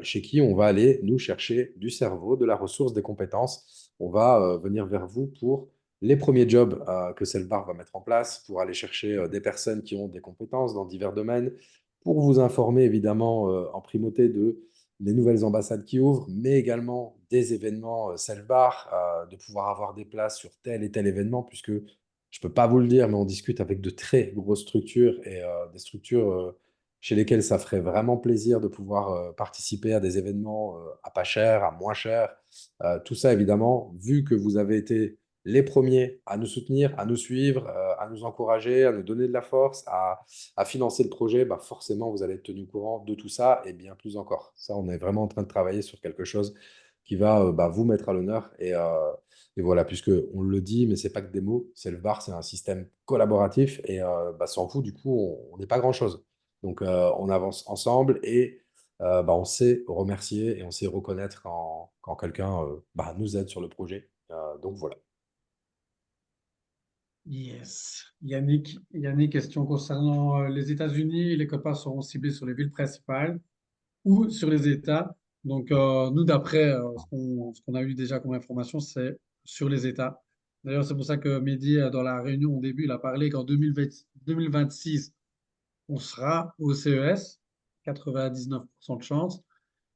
chez qui on va aller nous chercher du cerveau, de la ressource, des compétences. On va venir vers vous pour les premiers jobs que Selbar va mettre en place, pour aller chercher des personnes qui ont des compétences dans divers domaines, pour vous informer évidemment en primauté de les nouvelles ambassades qui ouvrent, mais également des événements Selbar, de pouvoir avoir des places sur tel et tel événement, puisque je peux pas vous le dire, mais on discute avec de très grosses structures et des structures chez lesquelles ça ferait vraiment plaisir de pouvoir participer à des événements à pas cher, à moins cher. Tout ça, évidemment, vu que vous avez été les premiers à nous soutenir, à nous suivre, à nous encourager, à nous donner de la force, à financer le projet, bah forcément, vous allez être tenu au courant de tout ça et bien plus encore. Ça, on est vraiment en train de travailler sur quelque chose qui va bah, vous mettre à l'honneur et voilà, puisque on le dit, mais c'est pas que des mots. C'est le VAR, c'est un système collaboratif et bah, sans vous, du coup, on n'est pas grand-chose. Donc, on avance ensemble et bah, on sait remercier et on sait reconnaître quand quelqu'un bah, nous aide sur le projet. Donc voilà. Yes. Yannick, question concernant les États-Unis. Les copains seront ciblés sur les villes principales ou sur les États. Donc, nous, d'après ce qu'on a eu déjà comme information, c'est sur les États. D'ailleurs, c'est pour ça que Mehdi, dans la réunion au début, il a parlé qu'en 2026, on sera au CES, 99% de chance.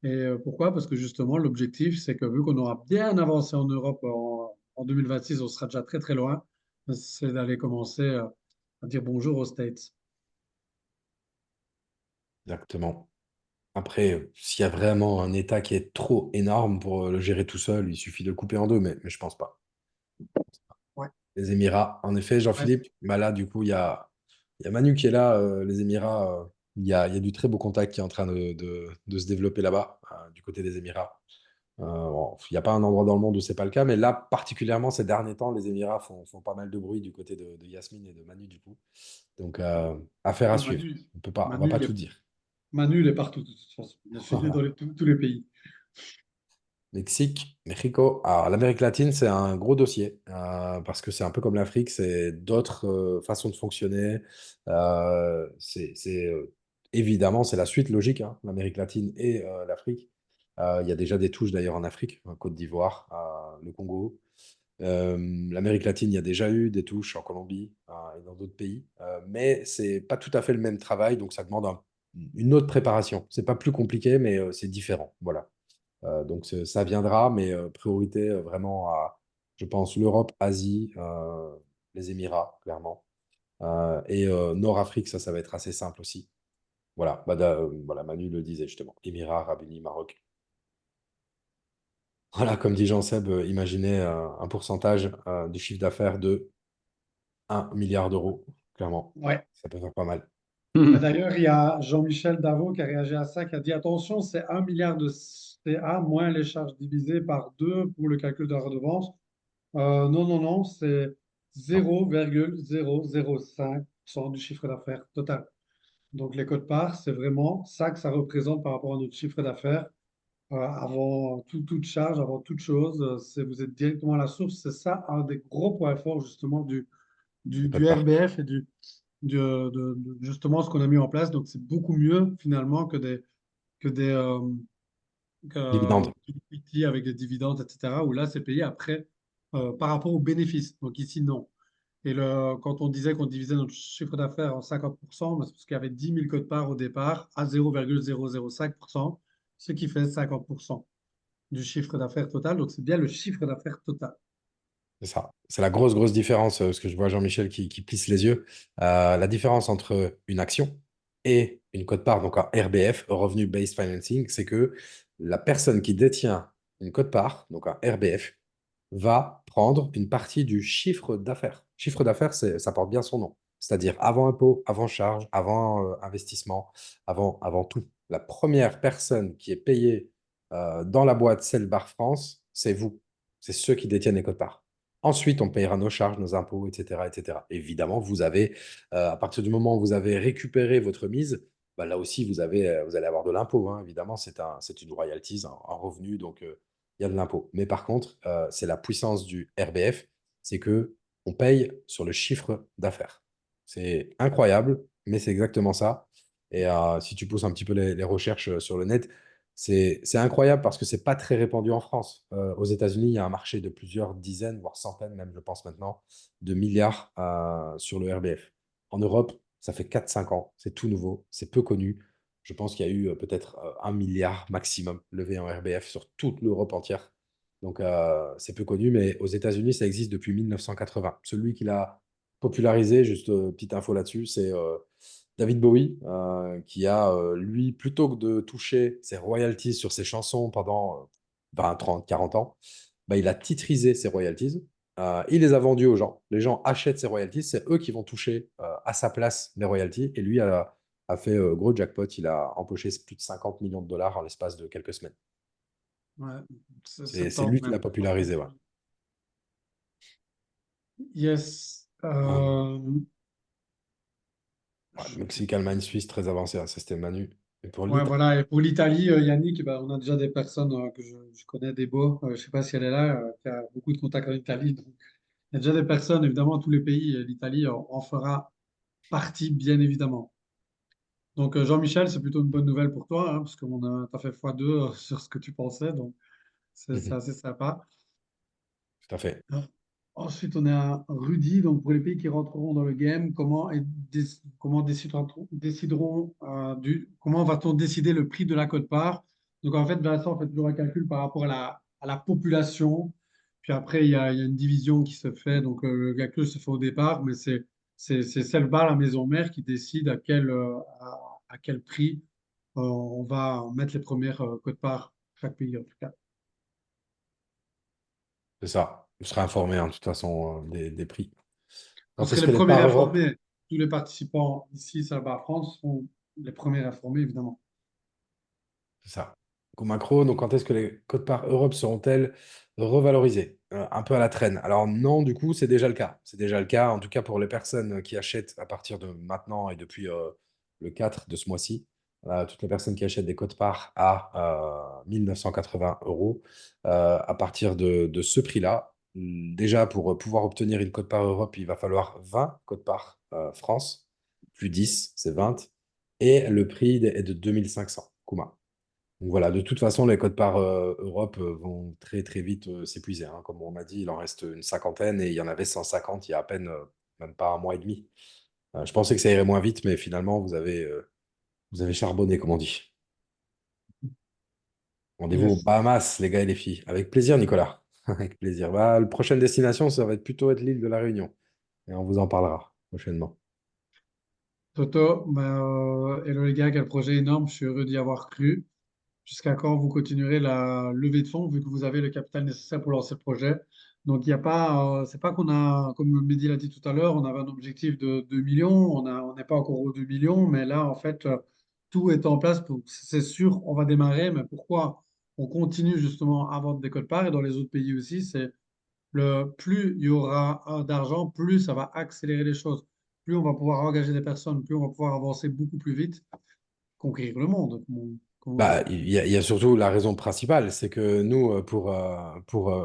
Et pourquoi? Parce que justement, l'objectif, c'est que vu qu'on aura bien avancé en Europe en 2026, on sera déjà très très loin, c'est d'aller commencer à dire bonjour aux States. Exactement. Après, s'il y a vraiment un État qui est trop énorme pour le gérer tout seul, il suffit de le couper en deux, mais je pense pas. Ouais. Les Émirats, en effet, Ouais. Jean-Philippe, bah là, du coup, il y a Manu qui est là, les Émirats, il y a du très beau contact qui est en train de se développer là-bas, du côté des Émirats. Bon, il n'y a pas un endroit dans le monde où c'est pas le cas, mais là, particulièrement ces derniers temps, les Émirats font pas mal de bruit du côté de Yasmine et de Manu, du coup. Donc, affaire à Ouais, suivre. On va Manu, pas il tout est, dire. Manu, il est partout, de toute façon. Il a fait dans Voilà. tous les pays. Mexique, Mexico. Alors, l'Amérique latine, c'est un gros dossier parce que c'est un peu comme l'Afrique, c'est d'autres façons de fonctionner. Évidemment, c'est la suite logique, hein, l'Amérique latine et l'Afrique. Il y a déjà des touches d'ailleurs en Afrique, en Côte d'Ivoire, le Congo. L'Amérique latine, il y a déjà eu des touches en Colombie et dans d'autres pays, mais c'est pas tout à fait le même travail, donc ça demande une autre préparation. C'est pas plus compliqué, mais c'est différent. Voilà. Donc ça viendra, mais priorité vraiment à, je pense, l'Europe, Asie, les Émirats, clairement. Et Nord-Afrique, ça va être assez simple aussi. Voilà, voilà, Manu le disait justement. Émirats, Arabes Unis, Maroc. Voilà, comme dit Jean-Seb, imaginez un pourcentage du chiffre d'affaires de 1 milliard d'euros, clairement. Ouais. Ça peut faire pas mal. Et d'ailleurs, il y a Jean-Michel Davo qui a réagi à ça, qui a dit, attention, c'est 1 milliard de CA moins les charges divisées par 2 pour le calcul de la redevance. Non, non, non, c'est Non, 0,005% du chiffre d'affaires total. Donc, les codes-parts, c'est vraiment ça que ça représente par rapport à notre chiffre d'affaires. Avant toute charge, avant toute chose, vous êtes directement à la source. C'est ça un des gros points forts justement c'est pas de du part. RBF et justement ce qu'on a mis en place. Donc, c'est beaucoup mieux finalement que Dividende. du equity avec des dividendes, etc. Où là, c'est payé après par rapport aux bénéfices. Donc, ici, non. Et quand on disait qu'on divisait notre chiffre d'affaires en 50%, ben, c'est parce qu'il y avait 10 000 codes-parts au départ à 0,005%, ce qui fait 50% du chiffre d'affaires total. Donc, c'est bien le chiffre d'affaires total. C'est ça. C'est la grosse, grosse différence, parce que je vois Jean-Michel qui plisse les yeux. La différence entre une action et une quote-part, donc un RBF, Revenue Based Financing, c'est que la personne qui détient une quote-part, donc un RBF, va prendre une partie du chiffre d'affaires. Chiffre d'affaires, ça porte bien son nom. C'est-à-dire avant impôt, avant charge, avant investissement, avant tout. La première personne qui est payée dans la boîte Cellbar France, c'est vous. C'est ceux qui détiennent les quote-parts. Ensuite, on payera nos charges, nos impôts, etc., etc. Évidemment, à partir du moment où vous avez récupéré votre mise, bah, là aussi, vous allez avoir de l'impôt, hein. Évidemment, c'est une royalties, un revenu, donc il y a de l'impôt. Mais par contre, c'est la puissance du RBF, c'est que on paye sur le chiffre d'affaires. C'est incroyable, mais c'est exactement ça. Et si tu pousses un petit peu les recherches sur le net, c'est incroyable parce que c'est pas très répandu en France. Aux États-Unis, il y a un marché de plusieurs dizaines, voire centaines, même, je pense maintenant, de milliards sur le RBF. En Europe, ça fait 4 5 ans, c'est tout nouveau, c'est peu connu. Je pense qu'il y a eu peut-être 1 milliard maximum levé en RBF sur toute l'Europe entière. Donc, c'est peu connu, mais aux États-Unis, ça existe depuis 1980. Celui qui l'a popularisé, juste petite info là-dessus, c'est David Bowie, qui a, lui, plutôt que de toucher ses royalties sur ses chansons pendant 20, 30, 40 ans, bah, il a titrisé ses royalties. Il les a vendus aux gens. Les gens achètent ses royalties. C'est eux qui vont toucher à sa place les royalties. Et lui a fait gros jackpot. Il a empoché plus de 50 millions de dollars en l'espace de quelques semaines. Ouais, C'est 70 lui qui l'a même. popularisé. Ouais. Yes. Euh, ouais, Mexique, Allemagne, Suisse, très avancé, hein. Ça, c'était Manu. Et pour Ouais, l'Italie, voilà. Et pour l'Italie, Yannick, ben, on a déjà des personnes que je connais, des beaux. Je ne sais pas si elle est là, qui a beaucoup de contacts avec l'Italie. Donc, il y a déjà des personnes, évidemment, tous les pays, l'Italie en fera partie, bien évidemment. Donc, Jean-Michel, c'est plutôt une bonne nouvelle pour toi, hein, parce qu'on a, t'as fait x2 sur ce que tu pensais. Donc, c'est mhm, assez sympa. tout à fait. Ensuite, on a Rudy. Donc, pour les pays qui rentreront dans le game, comment comment va-t-on décider le prix de la quote-part? Donc, en fait, Vincent fait toujours un calcul par rapport à la population. Puis après, il y a une division qui se fait. Donc, le calcul se fait au départ, mais c'est Selva, la maison mère, qui décide à quel prix on va mettre les premières quote-parts, chaque pays en tout cas. C'est ça. Je serai informé, hein, de toute façon, des prix. Vous Quand serez est-ce les que les premiers parts Europe? informés. Tous les participants ici, ça va France, sont les premiers informés, évidemment. C'est ça. au macro, donc quand est-ce que les quotes-parts Europe seront-elles revalorisées? Un peu à la traîne. Alors non, du coup, c'est déjà le cas. C'est déjà le cas, en tout cas pour les personnes qui achètent à partir de maintenant et depuis le 4 de ce mois-ci. Toutes les personnes qui achètent des quotes-parts à 1980 euros, à partir de ce prix-là, déjà pour pouvoir obtenir une quote-part Europe, il va falloir 20 quotes-parts France, plus 10, c'est 20, et le prix est de 2500 Kuma. Donc voilà, de toute façon, les codes par Europe vont très très vite s'épuiser, hein. Comme on m'a dit, il en reste une cinquantaine et il y en avait 150 il y a à peine, même pas un mois et demi. Je pensais que ça irait moins vite, mais finalement, vous avez charbonné, comme on dit. Rendez-vous aux Yes. Bahamas, les gars et les filles. Avec plaisir, Nicolas. Avec plaisir. La prochaine destination, ça va être plutôt être l'île de la Réunion. Et on vous en parlera prochainement. Toto, hello les gars, quel projet énorme, je suis heureux d'y avoir cru. Jusqu'à quand vous continuerez la levée de fonds, vu que vous avez le capital nécessaire pour lancer le projet. Donc, il n'y a pas, c'est pas qu'on a, comme Mehdi l'a dit tout à l'heure, on avait un objectif de 2 millions, on n'est pas encore aux 2 millions, mais là, en fait, tout est en place. C'est sûr, on va démarrer, mais pourquoi on continue justement à vendre des codes-parts et dans les autres pays aussi, c'est plus il y aura d'argent, plus ça va accélérer les choses. Plus on va pouvoir engager des personnes, plus on va pouvoir avancer beaucoup plus vite, conquérir le monde, comme on dit. Il y a surtout la raison principale, c'est que nous, pour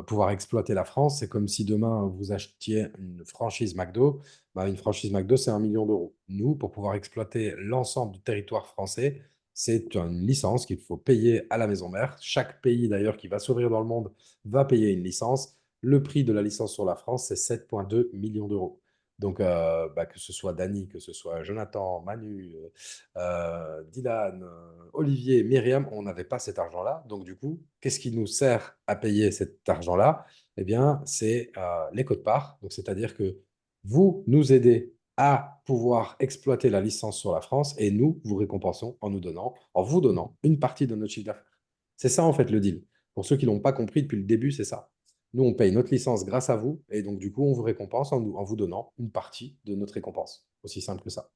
pouvoir exploiter la France, c'est comme si demain vous achetiez une franchise McDo. Une franchise McDo, c'est 1 million d'euros. Nous, pour pouvoir exploiter l'ensemble du territoire français, c'est une licence qu'il faut payer à la maison mère. Chaque pays d'ailleurs qui va s'ouvrir dans le monde va payer une licence. Le prix de la licence sur la France, c'est 7,2 millions d'euros. Donc, que ce soit Dany, que ce soit Jonathan, Manu, Dylan, Olivier, Myriam, on n'avait pas cet argent-là. Donc, du coup, qu'est-ce qui nous sert à payer cet argent-là? Eh bien, c'est les quotes-parts. Donc, c'est-à-dire que vous nous aidez à pouvoir exploiter la licence sur la France et nous vous récompensons en vous donnant une partie de notre chiffre d'affaires. C'est ça, en fait, le deal. Pour ceux qui ne l'ont pas compris depuis le début, c'est ça. Nous, on paye notre licence grâce à vous et donc, du coup, on vous récompense en vous donnant une partie de notre récompense. Aussi simple que ça.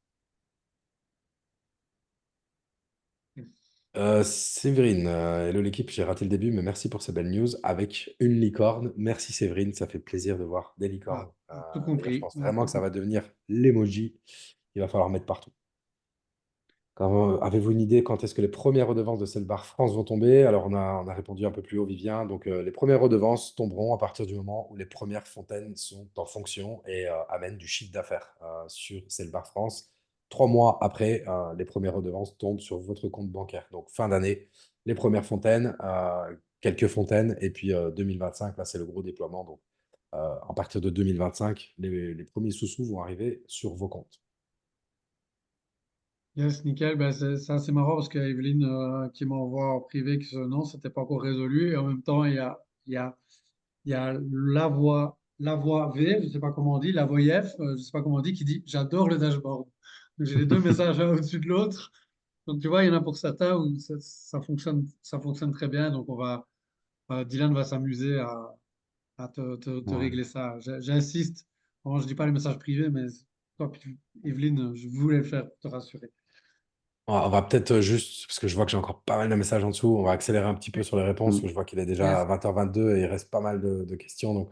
Séverine, hello l'équipe, j'ai raté le début, mais merci pour ces belles news avec une licorne. Merci Séverine, ça fait plaisir de voir des licornes. Ah, tout Et je compris. pense vraiment que ça va devenir l'emoji qu'il va falloir mettre partout. Avez-vous une idée quand est-ce que les premières redevances de Selbar France vont tomber? Alors on a répondu un peu plus haut, Vivien. Donc les premières redevances tomberont à partir du moment où les premières fontaines sont en fonction et amènent du chiffre d'affaires sur Selbar France. 3 mois après, les premières redevances tombent sur votre compte bancaire. Donc fin d'année, les premières fontaines, quelques fontaines, et puis 2025, là c'est le gros déploiement. Donc à partir de 2025, les premiers sous-sous vont arriver sur vos comptes. Yes, nickel. C'est assez marrant parce que Evelyne qui m'envoie en privé que ce non, c'était pas encore résolu. Et en même temps, il y a la voix V, je sais pas comment on dit, la voix F, je sais pas comment on dit, qui dit j'adore le dashboard. Donc j'ai les deux messages l'un au-dessus de l'autre. Donc tu vois, il y en a pour certains où ça fonctionne très bien. Donc Dylan va s'amuser à te Ouais. régler ça. J'insiste. Bon, je dis pas les messages privés, mais toi, puis Evelyne, je voulais le faire pour te rassurer. On va peut-être juste, parce que je vois que j'ai encore pas mal de messages en dessous, on va accélérer un petit peu sur les réponses, parce que Mm. je vois qu'il est déjà Yes. 20h22 et il reste pas mal de questions. Donc,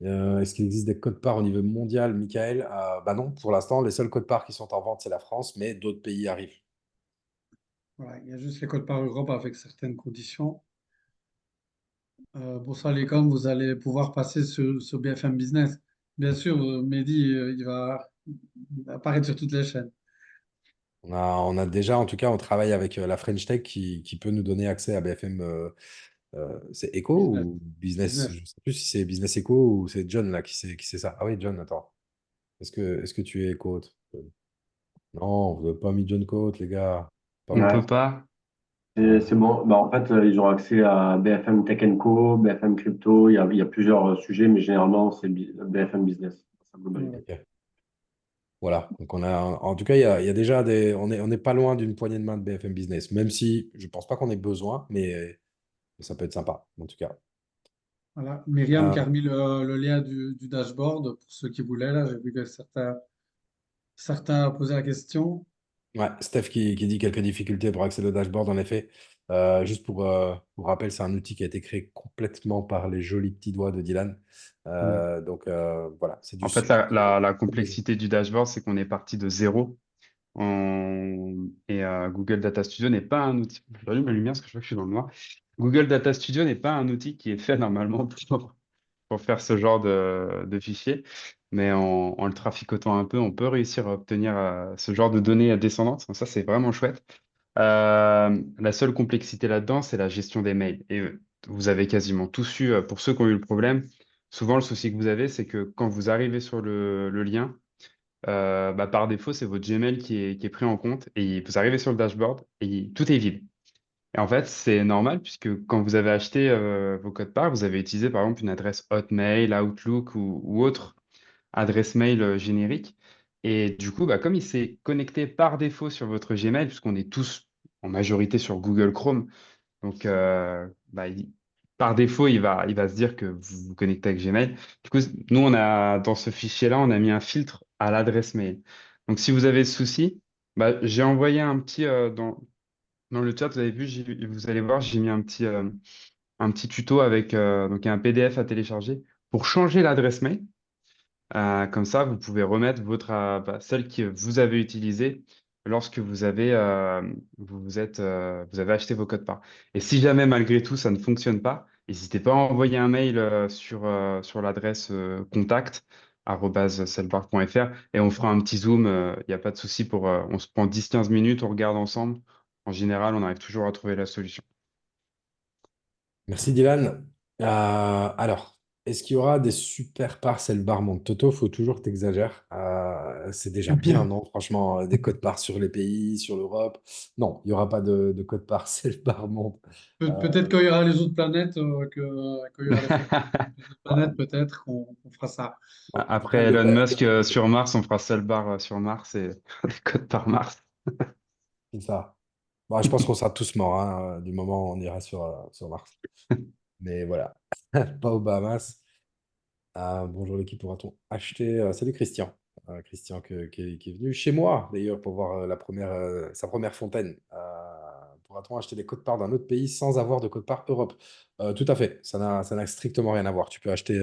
est-ce qu'il existe des codes-parts au niveau mondial, Michael? Non, pour l'instant, les seuls codes-parts qui sont en vente, c'est la France, mais d'autres pays arrivent. Voilà, il y a juste les codes par Europe avec certaines conditions. Pour ça, les com, vous allez pouvoir passer sur BFM Business. Bien sûr, Mehdi, il va apparaître sur toutes les chaînes. On a déjà, en tout cas, on travaille avec la French Tech qui peut nous donner accès à BFM. C'est Echo Business. ou Business? Business. Je ne sais plus si c'est Business Echo ou c'est John là qui sait ça. Ah oui, John, attends. Est-ce que tu es Echo? Non, vous n'avez pas mis John Coate, les gars. Pas On bon. peut Ouais, pas. et c'est bon. Bah, en fait, ils ont accès à BFM Tech Co, BFM Crypto. Il y a plusieurs sujets, mais généralement, c'est BFM Business, dans sa globalité. Voilà. Ok. Voilà. Donc on a, en tout cas, il y a déjà on n'est pas loin d'une poignée de main de BFM Business, même si je pense pas qu'on ait besoin, mais ça peut être sympa, en tout cas. Voilà. Myriam Euh, qui a remis le lien du dashboard pour ceux qui voulaient. Là, j'ai vu que certains posaient la question. ouais, Steph qui dit quelques difficultés pour accéder au dashboard, en effet. Juste pour rappel, c'est un outil qui a été créé complètement par les jolis petits doigts de Dylan. Mm. Voilà, c'est du En fait, super. la complexité du dashboard, c'est qu'on est parti de zéro. Google Data Studio n'est pas un outil. J'allume ma lumière parce que je vois que je suis dans le noir. Google Data Studio n'est pas un outil qui est fait normalement pour faire ce genre de fichier. Mais en le traficotant un peu, on peut réussir à obtenir ce genre de données descendantes. Donc ça, c'est vraiment chouette. La seule complexité là-dedans, c'est la gestion des mails. Et vous avez quasiment tous eu, pour ceux qui ont eu le problème, souvent le souci que vous avez, c'est que quand vous arrivez sur le lien, bah, par défaut, c'est votre Gmail qui est pris en compte et vous arrivez sur le dashboard et tout est vide. Et en fait, c'est normal puisque quand vous avez acheté vos codes barres, vous avez utilisé par exemple une adresse Hotmail, Outlook ou autre adresse mail générique. Et du coup, bah, comme il s'est connecté par défaut sur votre Gmail, puisqu'on est tous en majorité sur Google Chrome, donc bah, par défaut, il va se dire que vous vous connectez avec Gmail. Du coup, nous, dans ce fichier-là, on a mis un filtre à l'adresse mail. Donc, si vous avez ce souci, bah, j'ai envoyé un petit dans le chat, vous avez vu, vous allez voir, j'ai mis un petit tuto avec donc un PDF à télécharger pour changer l'adresse mail. Comme ça, vous pouvez remettre celle que vous avez utilisée lorsque vous avez acheté vos codes parts. Et si jamais malgré tout ça ne fonctionne pas, n'hésitez pas à envoyer un mail sur l'adresse contact@cellbar.fr et on fera un petit zoom. Il n'y a pas de souci on se prend 10-15 minutes, on regarde ensemble. En général, on arrive toujours à trouver la solution. Merci Dylan. Alors, est-ce qu'il y aura des super parcelles barmondes? Toto, faut toujours que tu exagères. C'est déjà bien, non? Franchement, des codes parts sur les pays, sur l'Europe. Non, il n'y aura pas de code parcelles barmondes. Peut-être quand il y aura les autres planètes, quand il y aura les frontières des autres Ouais. planètes, peut-être qu'on fera ça. En tout Après cas, Elon Musk sur Mars, on fera seul bar sur Mars et des codes par Mars. c'est ça. Bon, je pense qu'on sera tous morts hein, du moment où on ira sur Mars. Mais voilà, pas aux Bahamas. Bonjour l'équipe, pourra-t-on acheter salut Christian. Christian qui est venu chez moi d'ailleurs pour voir sa première fontaine. Pourra-t-on acheter des codes-parts d'un autre pays sans avoir de code-part Europe? Tout à fait, ça n'a strictement rien à voir. Tu peux acheter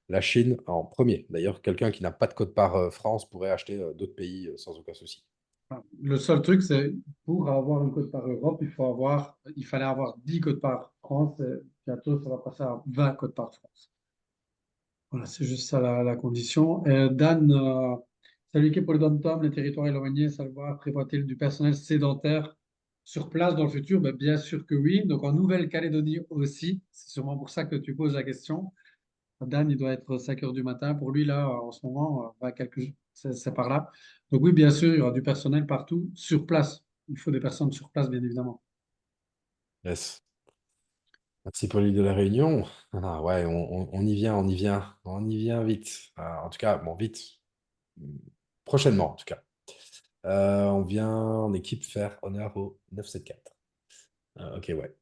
la Chine en premier. D'ailleurs, quelqu'un qui n'a pas de code-part France pourrait acheter d'autres pays sans aucun souci. Le seul truc, c'est pour avoir une cote par Europe, il fallait avoir 10 cotes par France. Et bientôt, ça va passer à 20 cotes par France. Voilà, c'est juste ça la condition. Dan, salut qui pour le dom les territoires éloignés, savoir prévoit-il du personnel sédentaire sur place dans le futur? Ben, bien sûr que oui. Donc en Nouvelle-Calédonie aussi. C'est sûrement pour ça que tu poses la question. Dan, il doit être 5 heures du matin. Pour lui, là, en ce moment, c'est par là. Donc oui, bien sûr, il y aura du personnel partout sur place. Il faut des personnes sur place, bien évidemment. Yes. Merci pour l'île de la Réunion. Ouais, on y vient, on y vient, on y vient vite. En tout cas, bon, vite. Prochainement, en tout cas. On vient en équipe faire honneur au 974. Ok, ouais.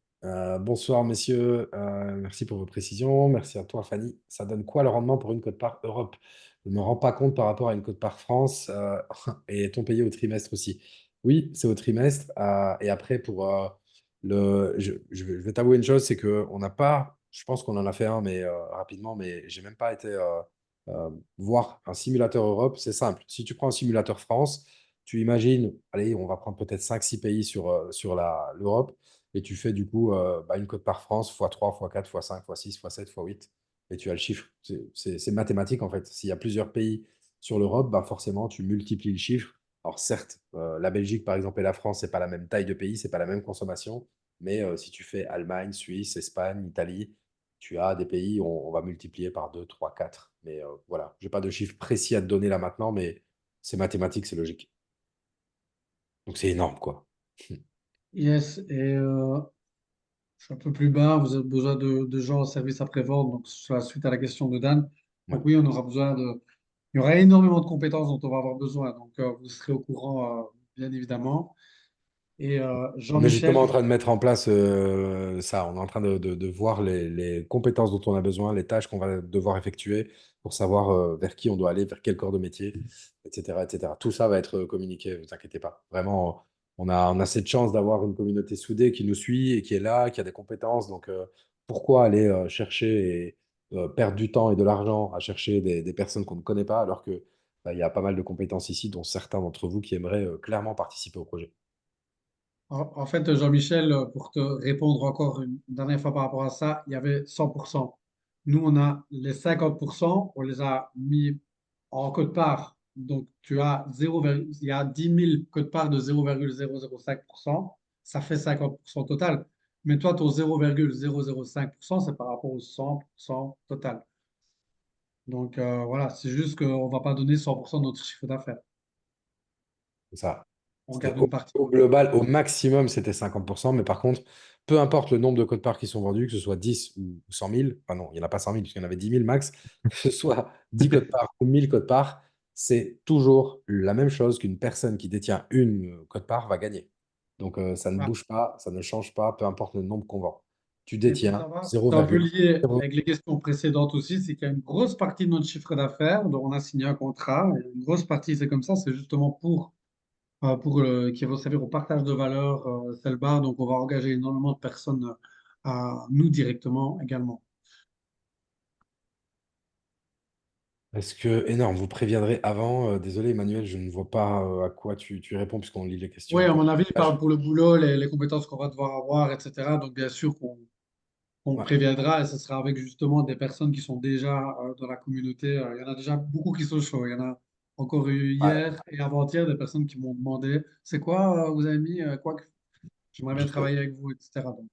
Bonsoir, messieurs. Merci pour vos précisions. Merci à toi, Fanny. Ça donne quoi le rendement pour une quote-part Europe? Je ne me rends pas compte par rapport à une quote-part France. Et est-on payé au trimestre aussi? Oui, c'est au trimestre. Et après, je vais t'avouer une chose, c'est qu'on n'a pas, je pense qu'on en a fait un, mais rapidement, mais j'ai même pas été voir un simulateur Europe. C'est simple. Si tu prends un simulateur France, tu imagines, allez, on va prendre peut-être 5 6 pays sur l'Europe. Et tu fais du coup une cote par France x3, x4, x5, x6, x7, x8. Et tu as le chiffre. C'est mathématique en fait. S'il y a plusieurs pays sur l'Europe, bah forcément, tu multiplies le chiffre. Alors certes, la Belgique par exemple et la France, c'est pas la même taille de pays, c'est pas la même consommation. Mais si tu fais Allemagne, Suisse, Espagne, Italie, tu as des pays où on va multiplier par 2, 3, 4. Mais voilà, je n'ai pas de chiffre précis à te donner là maintenant, mais c'est mathématique, c'est logique. Donc c'est énorme, quoi. Yes, et je suis un peu plus bas. Vous avez besoin de gens au service après-vente. Donc, sur la suite à la question de Dan. Ouais. Donc oui, on aura besoin de. Il y aura énormément de compétences dont on va avoir besoin. Donc, vous serez au courant, bien évidemment. Et On est justement en Jean-Michel, train de mettre en place ça. On est en train de voir les compétences dont on a besoin, les tâches qu'on va devoir effectuer pour savoir vers qui on doit aller, vers quel corps de métier, etc., etc. Tout ça va être communiqué, ne vous inquiétez pas. Vraiment, on a cette chance d'avoir une communauté soudée qui nous suit et qui est là, qui a des compétences. Donc, pourquoi aller chercher et perdre du temps et de l'argent à chercher des personnes qu'on ne connaît pas, alors que il y a pas mal de compétences ici, dont certains d'entre vous qui aimeraient clairement participer au projet. En fait, Jean-Michel, pour te répondre encore une dernière fois par rapport à ça, il y avait 100%. Nous, on a les 50%, on les a mis en quote-part. Donc, tu as 0, il y a 10 000 quote-part de 0,005%. Ça fait 50% total. Mais toi, ton 0,005%, c'est par rapport au 100% total. Donc, voilà, c'est juste qu'on ne va pas donner 100% de notre chiffre d'affaires. C'est ça. On C'était garde une partie au pour nous. global, au maximum, c'était 50%. Mais par contre, peu importe le nombre de codes-parts qui sont vendus, que ce soit 10 ou 100 000, enfin non, il n'y en a pas 100 000, puisqu'il y en avait 10 000 max, que ce soit 10 codes-parts ou 1000 codes-parts, c'est toujours la même chose qu'une personne qui détient une code-part va gagner. Donc, ça ne Voilà. bouge pas, ça ne change pas, peu importe le nombre qu'on vend. Tu Il faut détiens savoir, c'est un peu 0,0. lié avec les questions précédentes aussi, c'est qu'il y a une grosse partie de notre chiffre d'affaires dont on a signé un contrat. Et une grosse partie, c'est comme ça, c'est justement pour qui va servir au partage de valeur, Selbar. Donc, on va engager énormément de personnes à nous directement également. Est-ce que, énorme, vous préviendrez avant, désolé Emmanuel, je ne vois pas à quoi tu réponds puisqu'on lit les Oui, questions à comme mon avis, il parle message. pour le boulot, les compétences qu'on va devoir avoir, etc. Donc, bien sûr qu'on Ouais. préviendra et ce sera avec justement des personnes qui sont déjà dans la communauté. Il y en a déjà beaucoup qui sont chauds. Il y en a encore eu Ouais. hier et avant-hier des personnes qui m'ont demandé c'est quoi, vous avez mis quoi que j'aimerais bien Juste- travailler avec vous, etc. Donc,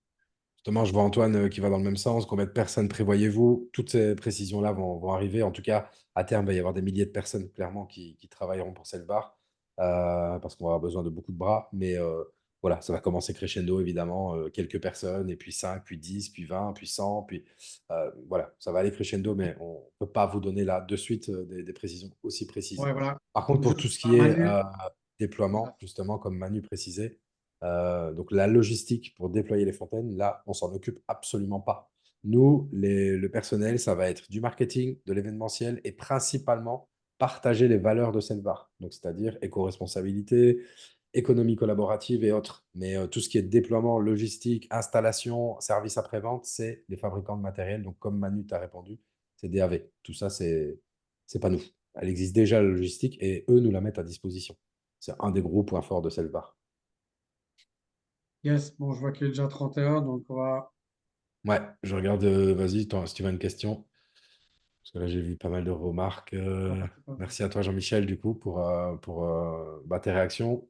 Justement, je vois Antoine qui va dans le même sens. Combien de personnes prévoyez-vous? Toutes ces précisions-là vont arriver. En tout cas, à terme, il va y avoir des milliers de personnes, clairement, qui travailleront pour cette barre parce qu'on va avoir besoin de beaucoup de bras. Mais voilà, ça va commencer crescendo, évidemment. Quelques personnes, et puis 5, puis 10, puis 20, puis 100. Puis voilà, ça va aller crescendo, mais on ne peut pas vous donner là de suite des précisions aussi précises. ouais, voilà. Par contre, Donc, je pour sais tout ce pas, qui est Manu. déploiement, Voilà. justement, comme Manu précisait, donc la logistique pour déployer les fontaines, là, on s'en occupe absolument pas. Nous, le personnel, ça va être du marketing, de l'événementiel et principalement partager les valeurs de Selvar. Donc, c'est-à-dire éco-responsabilité, économie collaborative et autres. Mais tout ce qui est déploiement, logistique, installation, service après-vente, c'est les fabricants de matériel. Donc, comme Manu t'a répondu, c'est DAV. Tout ça, c'est pas nous. Elle existe déjà, la logistique, et eux nous la mettent à disposition. C'est un des gros points forts de Selvar. Yes, bon, je vois qu'il est déjà 31, donc on va. Ouais, je regarde, vas-y, toi, si tu as une question. Parce que là, j'ai vu pas mal de remarques. On va passer par- Merci à toi, Jean-Michel, du coup, pour bah, tes réactions.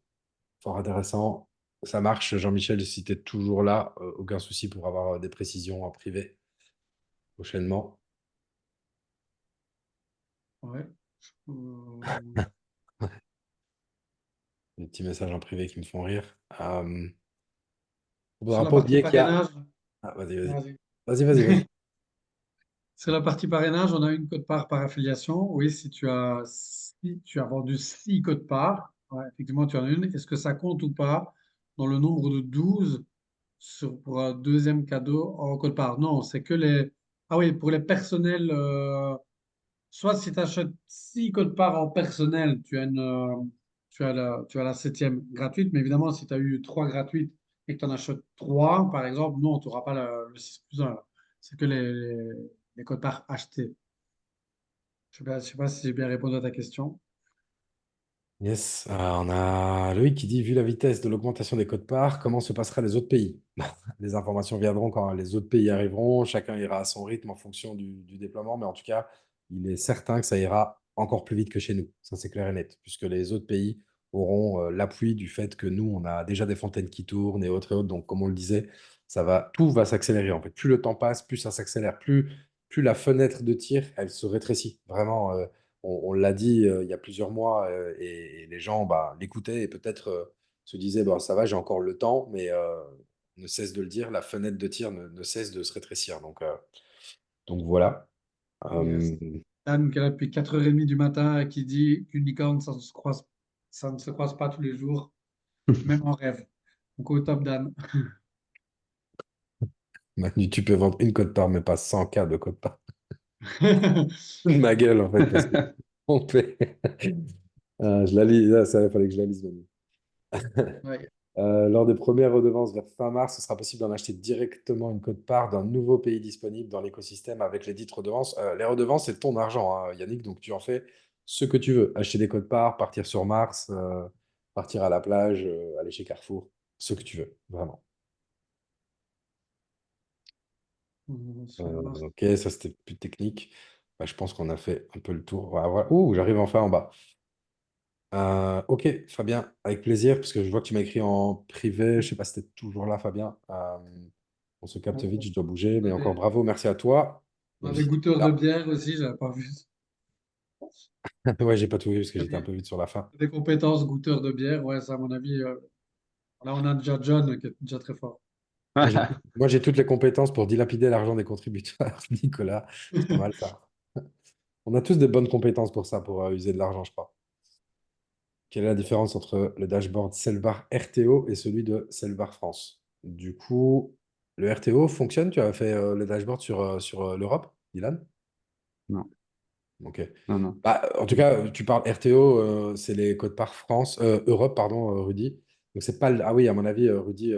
Fort intéressant. Ça marche, Jean-Michel, si tu es toujours là, aucun souci pour avoir des précisions en privé prochainement. Ouais. Des petits messages en privé qui me font rire. Il ne Sur faudra la pas partie oublier qu'il y a. parrainage, Ah, vas-y, vas-y. vas-y. Vas-y, vas-y, vas-y. Sur la partie parrainage, on a une quote-part par affiliation. Oui, si tu as vendu 6 quote-part, ouais, effectivement, tu en as une. Est-ce que ça compte ou pas dans le nombre de 12 pour un deuxième cadeau en quote-part? Non, c'est que les. Ah oui, pour les personnels, soit si tu achètes 6 quote-part en personnel, tu as la septième gratuite. Mais évidemment, si tu as eu 3 gratuites et que tu en achètes 3, par exemple, non, tu n'auras pas le 6+1. C'est que les quote-parts achetés. Je sais pas si j'ai bien répondu à ta question. Yes, on a Loïc qui dit, vu la vitesse de l'augmentation des codes-parts, comment se passeraient les autres pays? Les informations viendront quand les autres pays arriveront, chacun ira à son rythme en fonction du déploiement, mais en tout cas, il est certain que ça ira encore plus vite que chez nous, ça c'est clair et net, puisque les autres pays auront l'appui du fait que nous, on a déjà des fontaines qui tournent et autres, donc comme on le disait, tout va s'accélérer en fait. Plus le temps passe, plus ça s'accélère, plus la fenêtre de tir, elle se rétrécit. Vraiment, on l'a dit il y a plusieurs mois et les gens bah, l'écoutaient et peut-être se disaient bah, ça va, j'ai encore le temps, mais ne cesse de le dire, la fenêtre de tir ne cesse de se rétrécir. Donc voilà. Yes. Euh, Dan, qui est là depuis 4h30 du matin et qui dit qu'une licorne, ça ne se croise pas tous les jours, même en rêve. Donc au top, Dan. Manu, tu peux vendre une cote part, mais pas 100 K de cote part. Ma gueule, en fait, parce que on fait. Je la lis, là, ça, il fallait que je la lise, Manu. Ouais. Lors des premières redevances vers fin mars, ce sera possible d'en acheter directement une quote-part d'un nouveau pays disponible dans l'écosystème avec les dites redevances. Les redevances, c'est ton argent, hein, Yannick, donc tu en fais ce que tu veux. Acheter des quotes-parts, partir sur Mars, partir à la plage, aller chez Carrefour, ce que tu veux, vraiment. Ok, ça c'était plus technique. Bah, je pense qu'on a fait un peu le tour. Ouh, j'arrive enfin en bas. Ok, Fabien, avec plaisir, parce que je vois que tu m'as écrit en privé. Je sais pas si tu es toujours là, Fabien. On se capte vite, je dois bouger, On mais encore avait, bravo, merci à toi. on Même avait si tu es goûteur de là. bière aussi, j'avais pas vu. Ouais, j'ai pas tout vu parce que T'as j'étais un peu vite sur la fin. des compétences goûteur de bière, ouais, ça, à mon avis. Là, on a déjà John qui est déjà très fort. Moi, j'ai toutes les compétences pour dilapider l'argent des contributeurs, Nicolas. C'est pas mal ça. On a tous des bonnes compétences pour ça, pour user de l'argent, je crois. Quelle est la différence entre le dashboard Selvar RTO et celui de Selvar France? Du coup, le RTO fonctionne? Tu as fait le dashboard sur l'Europe, Dylan? Non, Ok. non, non. Bah, en tout cas, tu parles RTO, c'est les codes par France, Europe, pardon, Rudy. Donc, c'est pas. Ah oui, à mon avis, Rudy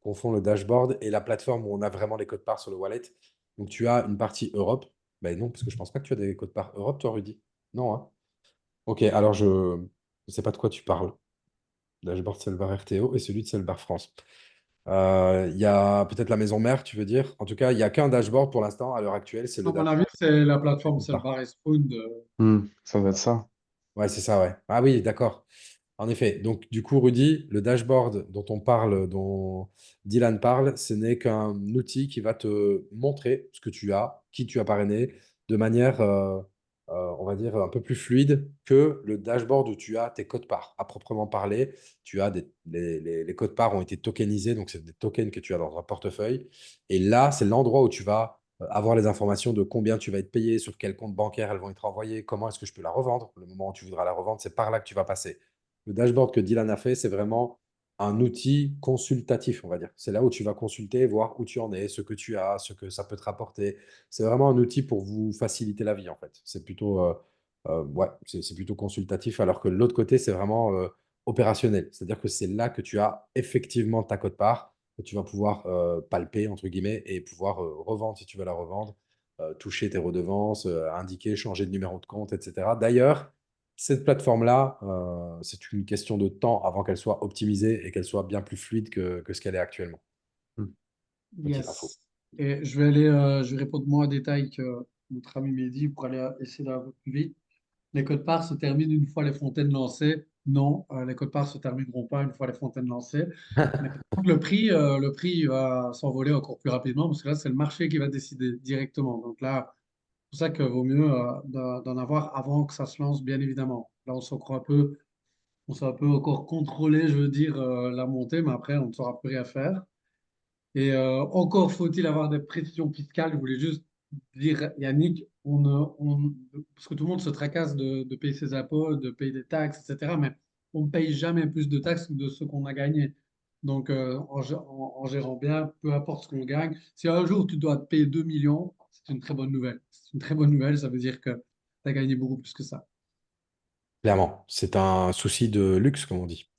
confond le dashboard et la plateforme où on a vraiment les codes parts sur le wallet. Donc, tu as une partie Europe. Ben non, parce que je pense pas que tu as des codes parts Europe, toi, Rudy. Non, hein? Ok, alors je ne sais pas de quoi tu parles. Dashboard Selvar RTO et celui de Selvar France. Il y a peut-être la maison mère, tu veux dire. En tout cas, il n'y a qu'un dashboard pour l'instant, à l'heure actuelle, c'est À le mon avis, dashboard c'est la des plateforme codes parts. Selvar et Spoon. Ça doit être ça. Ouais, c'est ça, ouais. Ah oui, d'accord. En effet. Donc, du coup, Rudy, le dashboard dont on parle, dont Dylan parle, ce n'est qu'un outil qui va te montrer ce que tu as, qui tu as parrainé, de manière, on va dire, un peu plus fluide que le dashboard où tu as tes codes parts. À proprement parler, tu as les codes parts ont été tokenisés, donc c'est des tokens que tu as dans un portefeuille. Et là, c'est l'endroit où tu vas avoir les informations de combien tu vas être payé, sur quel compte bancaire elles vont être envoyées, comment est-ce que je peux la revendre. Le moment où tu voudras la revendre, c'est par là que tu vas passer. Le dashboard que Dylan a fait, c'est vraiment un outil consultatif, on va dire. C'est là où tu vas consulter, voir où tu en es, ce que tu as, ce que ça peut te rapporter. C'est vraiment un outil pour vous faciliter la vie, en fait. C'est plutôt, ouais, c'est plutôt consultatif, alors que l'autre côté, c'est vraiment opérationnel. C'est-à-dire que c'est là que tu as effectivement ta cote-part, que tu vas pouvoir palper, entre guillemets, et pouvoir revendre si tu veux la revendre, toucher tes redevances, indiquer, changer de numéro de compte, etc. D'ailleurs, cette plateforme-là, c'est une question de temps avant qu'elle soit optimisée et qu'elle soit bien plus fluide que ce qu'elle est actuellement. Hmm. Petite info. Yes. Et je vais répondre moins en détail que notre ami Mehdi pour aller essayer d'aller un peu plus vite. Les codes-parts se terminent une fois les fontaines lancées. Non, les codes-parts se termineront pas une fois les fontaines lancées. Mais par contre, le prix va s'envoler encore plus rapidement parce que là, c'est le marché qui va décider directement. Donc là, c'est pour ça qu'il vaut mieux d'en avoir avant que ça se lance, bien évidemment. Là, on s'est un peu encore contrôlé, je veux dire, la montée, mais après, on ne saura plus rien faire. Et encore faut-il avoir des précisions fiscales. Je voulais juste dire, Yannick, parce que tout le monde se tracasse de payer ses impôts, de payer des taxes, etc. Mais on ne paye jamais plus de taxes que de ce qu'on a gagné. Donc, en gérant bien, peu importe ce qu'on gagne, si un jour tu dois te payer 2 millions, c'est une très bonne nouvelle. C'est une très bonne nouvelle, ça veut dire que tu as gagné beaucoup plus que ça. Clairement, c'est un souci de luxe, comme on dit.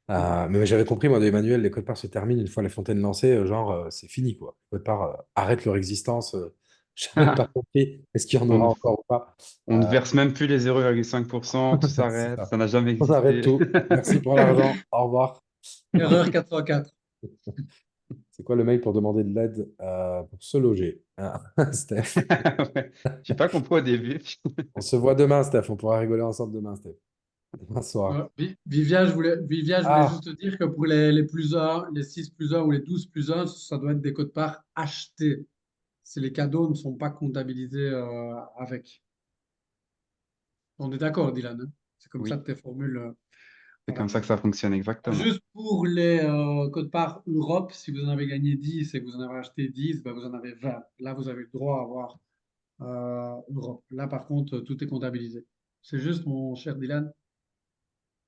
Mais j'avais compris, moi, de Emmanuel, les codes-parts se terminent une fois les fontaines lancées, genre, c'est fini, quoi. Les codes-parts arrêtent leur existence. Je n'avais pas compris. Est-ce qu'il y en On, aura ne encore ou pas? on ne Euh, verse même plus les 0,5%, tout c'est s'arrête, ça. ça n'a jamais On arrête existé. tout. Merci pour l'argent. Au revoir. Erreur 404. C'est quoi le mail pour demander de l'aide pour se loger? Steph. Ouais. J'ai pas compris au début. On se voit demain, Steph. On pourra rigoler ensemble demain, Steph. Demain soir. Vivia, je voulais Ah, juste te dire que pour les plus 1, les 6 plus 1 ou les 12 plus 1, ça doit être des codes-parts achetés. Si les cadeaux ne sont pas comptabilisés avec. On est d'accord, Dylan, hein. C'est comme ça Oui, que tes formules. c'est comme Voilà. ça que ça fonctionne exactement. Juste pour les codes-parts Europe, si vous en avez gagné 10 et que vous en avez acheté 10, ben vous en avez 20. Là, vous avez le droit à avoir Europe. Là, par contre, tout est comptabilisé. C'est juste, mon cher Dylan.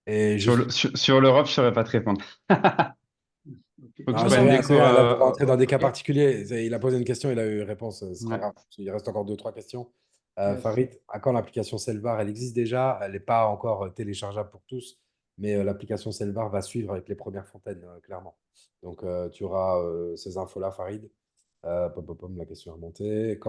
et Sur juste. sur l'Europe, je ne saurais pas te répondre. Ok. Faut que je Non, Non, c'est non, prenne mais des rien, c'est cours. rien. Là, vous rentrez dans des cas et- particuliers. Il a posé une question, il a eu une réponse. C'est pas Ouais. grave. Il reste encore deux, trois questions. yes. Farid, à quand l'application Selvar? Elle existe déjà. Elle n'est pas encore téléchargeable pour tous, mais l'application Selvar va suivre avec les premières fontaines, clairement. Donc, tu auras ces infos-là, Farid. La question est remontée.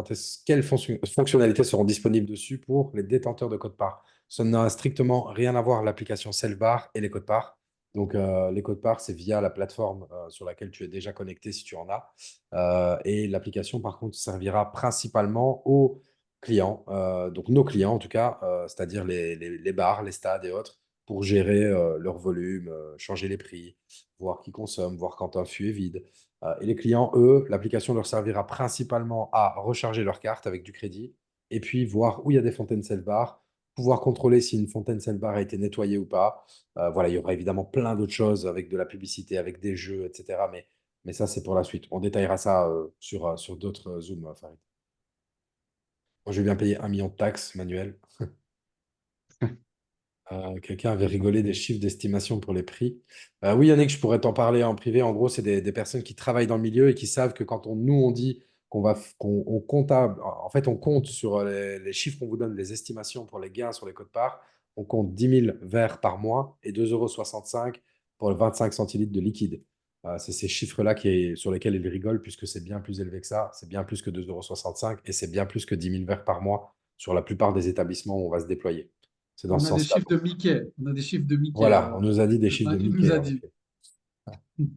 Quelles fonctionnalités seront disponibles dessus pour les détenteurs de code part? Ça n'a strictement rien à voir l'application Selvar et les codes parts. Donc, les codes parts, c'est via la plateforme sur laquelle tu es déjà connecté si tu en as. Et l'application, par contre, servira principalement aux clients, donc nos clients en tout cas, c'est-à-dire les bars, les stades et autres, pour gérer leur volume, changer les prix, voir qui consomme, voir quand un fût est vide. Et les clients, eux, l'application leur servira principalement à recharger leur carte avec du crédit et puis voir où il y a des fontaines self-bar, pouvoir contrôler si une fontaine self-bar a été nettoyée ou pas. Voilà, il y aura évidemment plein d'autres choses avec de la publicité, avec des jeux, etc. Mais ça, c'est pour la suite. On détaillera ça sur d'autres Zooms, Farid. Moi, je vais bien payer 1 million de taxes manuelles. Quelqu'un avait rigolé des chiffres d'estimation pour les prix. Oui, Yannick, je pourrais t'en parler en privé. En gros, c'est des personnes qui travaillent dans le milieu et qui savent que quand on dit qu'on comptable, en fait, on compte sur les chiffres qu'on vous donne, les estimations pour les gains sur les quotes-parts, on compte 10 000 verres par mois et 2,65 € pour le 25 centilitres de liquide. C'est ces chiffres-là sur lesquels ils rigolent, puisque c'est bien plus élevé que ça. C'est bien plus que 2,65 € et c'est bien plus que 10 000 verres par mois sur la plupart des établissements où on va se déployer. C'est dans On ce a des sens-là. chiffres de Mickey. On a des chiffres de Mickey. Voilà, on nous a dit des chiffres Enfin, de il nous Mickey, a en dit. effet.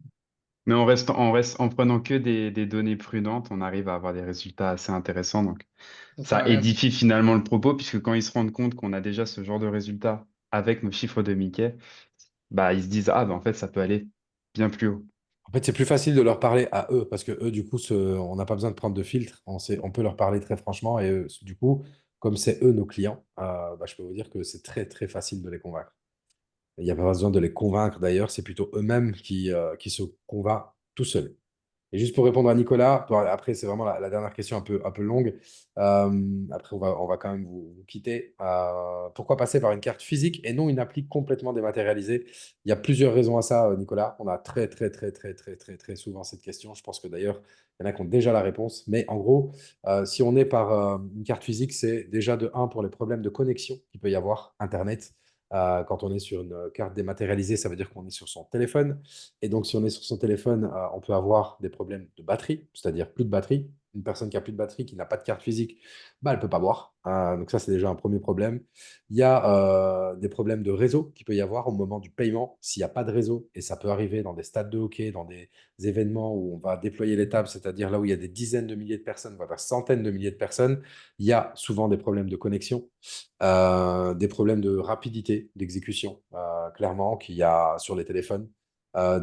Mais en prenant que des données prudentes, on arrive à avoir des résultats assez intéressants. Donc, Ça sert ça à rien. édifie finalement le propos, puisque quand ils se rendent compte qu'on a déjà ce genre de résultats avec nos chiffres de Mickey, bah, ils se disent, ah, bah, en fait, ça peut aller bien plus haut. En fait, c'est plus facile de leur parler à eux parce que eux, du coup, on n'a pas besoin de prendre de filtre. On peut leur parler très franchement et du coup, comme c'est eux nos clients, bah, je peux vous dire que c'est très, très facile de les convaincre. Il n'y a pas besoin de les convaincre d'ailleurs, c'est plutôt eux-mêmes qui se convainquent tout seuls. Et juste pour répondre à Nicolas, après, c'est vraiment la dernière question un peu longue. Après, on va quand même vous quitter. Pourquoi passer par une carte physique et non une appli complètement dématérialisée? Il y a plusieurs raisons à ça, Nicolas. On a très, très, très, très, très, très, très souvent cette question. Je pense que d'ailleurs, il y en a qui ont déjà la réponse. Mais en gros, si on est par une carte physique, c'est déjà de un pour les problèmes de connexion qu'il peut y avoir, Internet. Quand on est sur une carte dématérialisée, ça veut dire qu'on est sur son téléphone. Et donc, si on est sur son téléphone, on peut avoir des problèmes de batterie, c'est-à-dire plus de batterie. Une personne qui a plus de batterie, qui n'a pas de carte physique, bah, elle ne peut pas boire. Donc ça, c'est déjà un premier problème. Il y a des problèmes de réseau qu'il peut y avoir au moment du paiement. S'il n'y a pas de réseau, et ça peut arriver dans des stades de hockey, dans des événements où on va déployer les tables, c'est-à-dire là où il y a des dizaines de milliers de personnes, voire des centaines de milliers de personnes, il y a souvent des problèmes de connexion, des problèmes de rapidité d'exécution, clairement, qu'il y a sur les téléphones.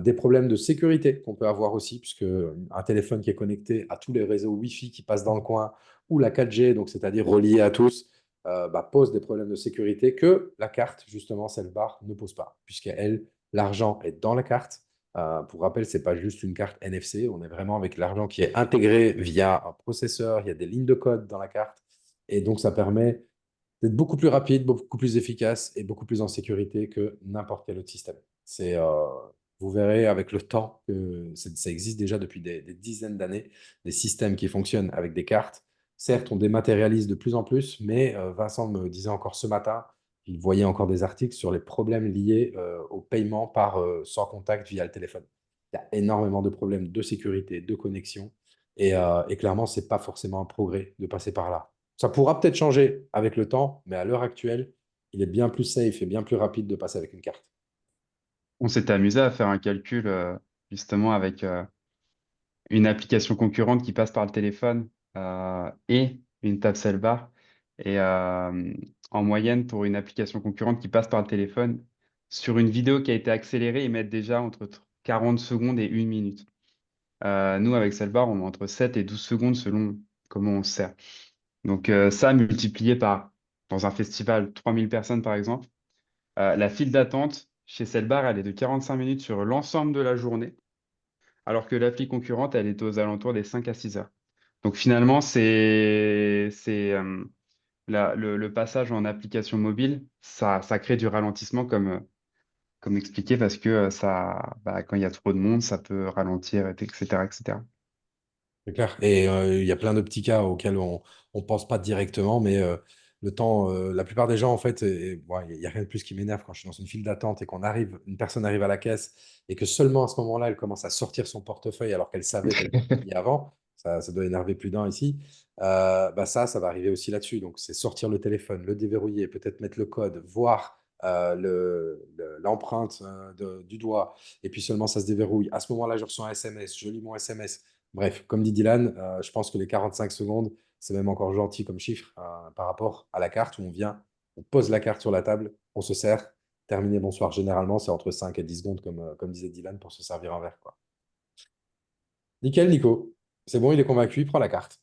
Des problèmes de sécurité qu'on peut avoir aussi, puisque un téléphone qui est connecté à tous les réseaux Wi-Fi qui passent dans le coin, ou la 4G, donc c'est-à-dire relié à tous, bah, pose des problèmes de sécurité que la carte, justement, celle barre, ne pose pas, puisqu'elle, l'argent est dans la carte. Pour rappel, ce n'est pas juste une carte NFC, on est vraiment avec l'argent qui est intégré via un processeur, il y a des lignes de code dans la carte, et donc ça permet d'être beaucoup plus rapide, beaucoup plus efficace et beaucoup plus en sécurité que n'importe quel autre système. Vous verrez avec le temps que ça existe déjà depuis des dizaines d'années, des systèmes qui fonctionnent avec des cartes. Certes, on dématérialise de plus en plus, mais Vincent me disait encore ce matin qu'il voyait encore des articles sur les problèmes liés au paiement par sans contact via le téléphone. Il y a énormément de problèmes de sécurité, de connexion, et clairement, ce n'est pas forcément un progrès de passer par là. Ça pourra peut-être changer avec le temps, mais à l'heure actuelle, il est bien plus safe et bien plus rapide de passer avec une carte. On s'était amusé à faire un calcul justement avec une application concurrente qui passe par le téléphone et une table Cellbar. Et en moyenne, pour une application concurrente qui passe par le téléphone, sur une vidéo qui a été accélérée, ils mettent déjà entre 40 secondes et 1 minute. Nous, avec Cellbar, on a entre 7 et 12 secondes selon comment on se sert. Donc ça, multiplié par, dans un festival, 3000 personnes par exemple, la file d'attente chez Cellbar, elle est de 45 minutes sur l'ensemble de la journée, alors que l'appli concurrente, elle est aux alentours des 5 à 6 heures. Donc finalement, le passage en application mobile, ça crée du ralentissement comme expliqué, parce que bah, quand il y a trop de monde, ça peut ralentir, etc., etc. C'est clair. Et il y a plein de petits cas auxquels on ne pense pas directement, mais le temps, la plupart des gens, en fait, bon, il n'y a rien de plus qui m'énerve quand je suis dans une file d'attente et une personne arrive à la caisse et que seulement à ce moment-là, elle commence à sortir son portefeuille alors qu'elle savait qu'elle l'avait payé avant. Ça doit énerver plus d'un ici. Bah ça va arriver aussi là-dessus. Donc, c'est sortir le téléphone, le déverrouiller, peut-être mettre le code, voir l'empreinte du doigt, et puis seulement ça se déverrouille. À ce moment-là, je reçois un SMS, je lis mon SMS. Bref, comme dit Dylan, je pense que les 45 secondes, c'est même encore gentil comme chiffre par rapport à la carte où on vient, on pose la carte sur la table, on se sert, terminé, bonsoir. Généralement, c'est entre 5 et 10 secondes, comme disait Dylan, pour se servir un verre, quoi. Nickel, Nico. C'est bon, il est convaincu, il prend la carte.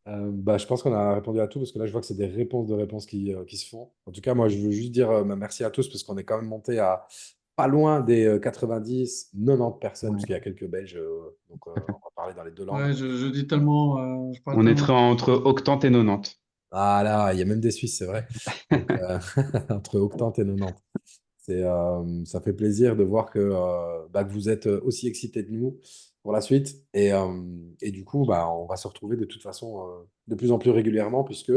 Bah, je pense qu'on a répondu à tout parce que là, je vois que c'est des réponses qui se font. En tout cas, moi, je veux juste dire merci à tous parce qu'on est quand même monté à pas loin des 90, 90 personnes, parce Ouais. qu'il y a quelques Belges, donc on va parler dans les deux langues. Ouais, je dis tellement, je parle On est tellement. très entre 80 et 90. Ah là, il y a même des Suisses, c'est vrai. Donc, entre 80 et 90. Ça fait plaisir de voir que vous êtes aussi excités de nous pour la suite. Et du coup, bah, on va se retrouver de toute façon de plus en plus régulièrement puisque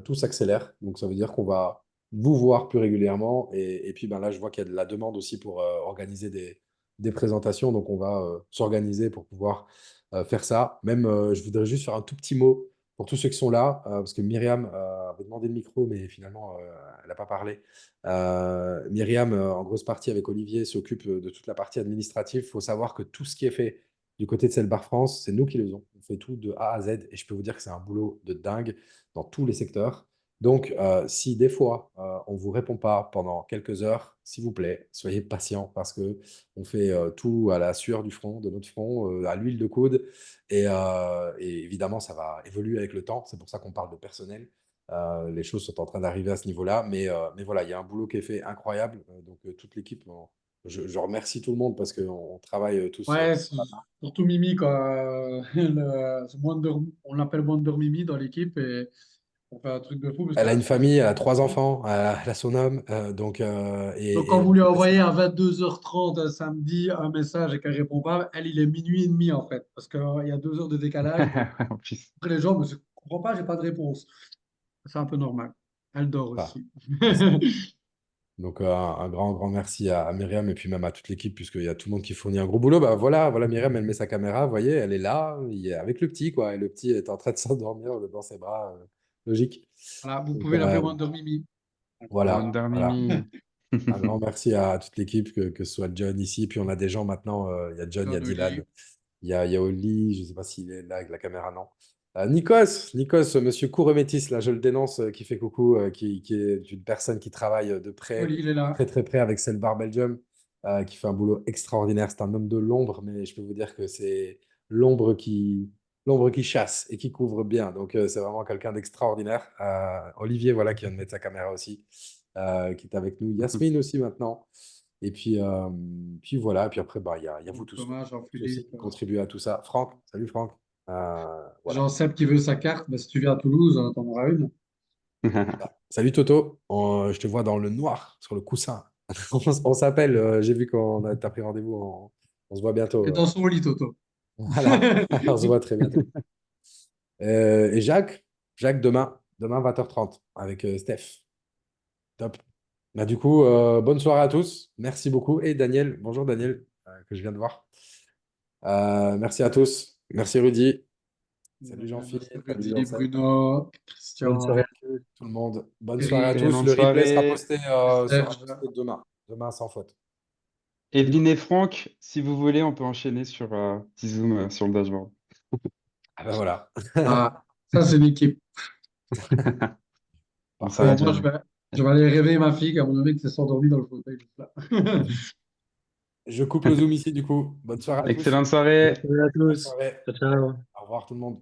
tout s'accélère. Donc, ça veut dire qu'on va vous voir plus régulièrement. Et puis, ben, là, je vois qu'il y a de la demande aussi pour organiser des présentations. Donc, on va s'organiser pour pouvoir faire ça. Même, je voudrais juste faire un tout petit mot pour tous ceux qui sont là, parce que Myriam avait demandé le micro, mais finalement, elle n'a pas parlé. Myriam, en grosse partie avec Olivier, s'occupe de toute la partie administrative. Il faut savoir que tout ce qui est fait du côté de Celle Bar France, c'est nous qui le faisons. On fait tout de A à Z et je peux vous dire que c'est un boulot de dingue dans tous les secteurs. Donc, si des fois, on ne vous répond pas pendant quelques heures, s'il vous plaît, soyez patient parce que on fait tout à la sueur du front, de notre front, à l'huile de coude. Et évidemment, ça va évoluer avec le temps. C'est pour ça qu'on parle de personnel. Les choses sont en train d'arriver à ce niveau-là. Mais voilà, il y a un boulot qui est fait incroyable. Donc, toute l'équipe, je remercie tout le monde parce qu'on travaille tous. Ouais, surtout Mimi, quoi. On l'appelle Wonder Mimi dans l'équipe et on fait un truc de fou parce Elle a qu'elle une fait famille, elle a 3 enfants, elle a son homme. Donc, Et quand on vous lui fait ça. envoyez à 22h30 un samedi un message et qu'elle répond pas, elle, il est minuit et demi en fait, parce qu'il y a 2 heures de décalage. Donc, En plus. après, les gens, mais je comprends pas, j'ai pas de réponse. C'est un peu normal. Elle dort Voilà, aussi. c'est ça. Donc, un grand, grand merci à Myriam et puis même à toute l'équipe, puisqu'il y a tout le monde qui fournit un gros boulot. Bah, voilà, Myriam, elle met sa caméra, vous voyez, elle est là, il est avec le petit, quoi. Et le petit est en train de s'endormir dans ses bras, logique. Voilà, vous Donc, pouvez l'appeler Wonder Mimi. Wonder voilà. Mimi. Un grand merci à toute l'équipe, que ce soit John ici. Puis on a des gens maintenant, il y a John, il y a John Dylan, Oli. il y a Oli, je ne sais pas s'il est là avec la caméra, non. Nikos, monsieur Courremétis, là je le dénonce, qui fait coucou, qui est une personne qui travaille de près, Oli, il est là. très très près avec Selvar Belgium, qui fait un boulot extraordinaire. C'est un homme de l'ombre, mais je peux vous dire que c'est l'ombre qui chasse et qui couvre bien. Donc c'est vraiment quelqu'un d'extraordinaire. Olivier, voilà, qui vient de mettre sa caméra aussi, qui est avec nous. Yasmine aussi maintenant. Et puis voilà, et puis après, bah, il y a vous Donc, tous, quoi. Thomas, Tous aussi Jean-Philippe. qui contribuent à tout ça. Franck, salut Franck. Voilà. Jean-Seb qui veut sa carte, bah, si tu viens à Toulouse, t'en auras une. Salut Toto. Je te vois dans le noir, sur le coussin. On s'appelle, j'ai vu t'as pris rendez-vous, on se voit bientôt. Et dans son lit, Toto. Voilà, on se voit très bientôt. Et Jacques, demain 20h30 avec Steph. Top. Bah, du coup, bonne soirée à tous. Merci beaucoup. Et Daniel, bonjour Daniel, que je viens de voir. Merci à tous. Merci Rudy. Salut Merci Jean-Philippe. Salut Rudy, Ansel. Bruno, Bonne soirée Christian, à tout le monde. Bonne soirée à Eric, tous. Excellente Le replay sera soirée. posté, Serge. demain. Demain sans faute. Evelyne et Franck, si vous voulez, on peut enchaîner sur petit zoom sur le dashboard. Ah ben voilà. Ah, ça, c'est l'équipe. Bonsoir à Bon, Parfait. moi, John. je vais aller réveiller ma fille, qui, à mon avis, s'est endormie dans le fauteuil. Juste là. Je coupe le zoom ici du coup. Bonne soirée à tous. Excellente soirée. Salut à Bonne tous. soirée. Ciao, ciao. Au revoir tout le monde.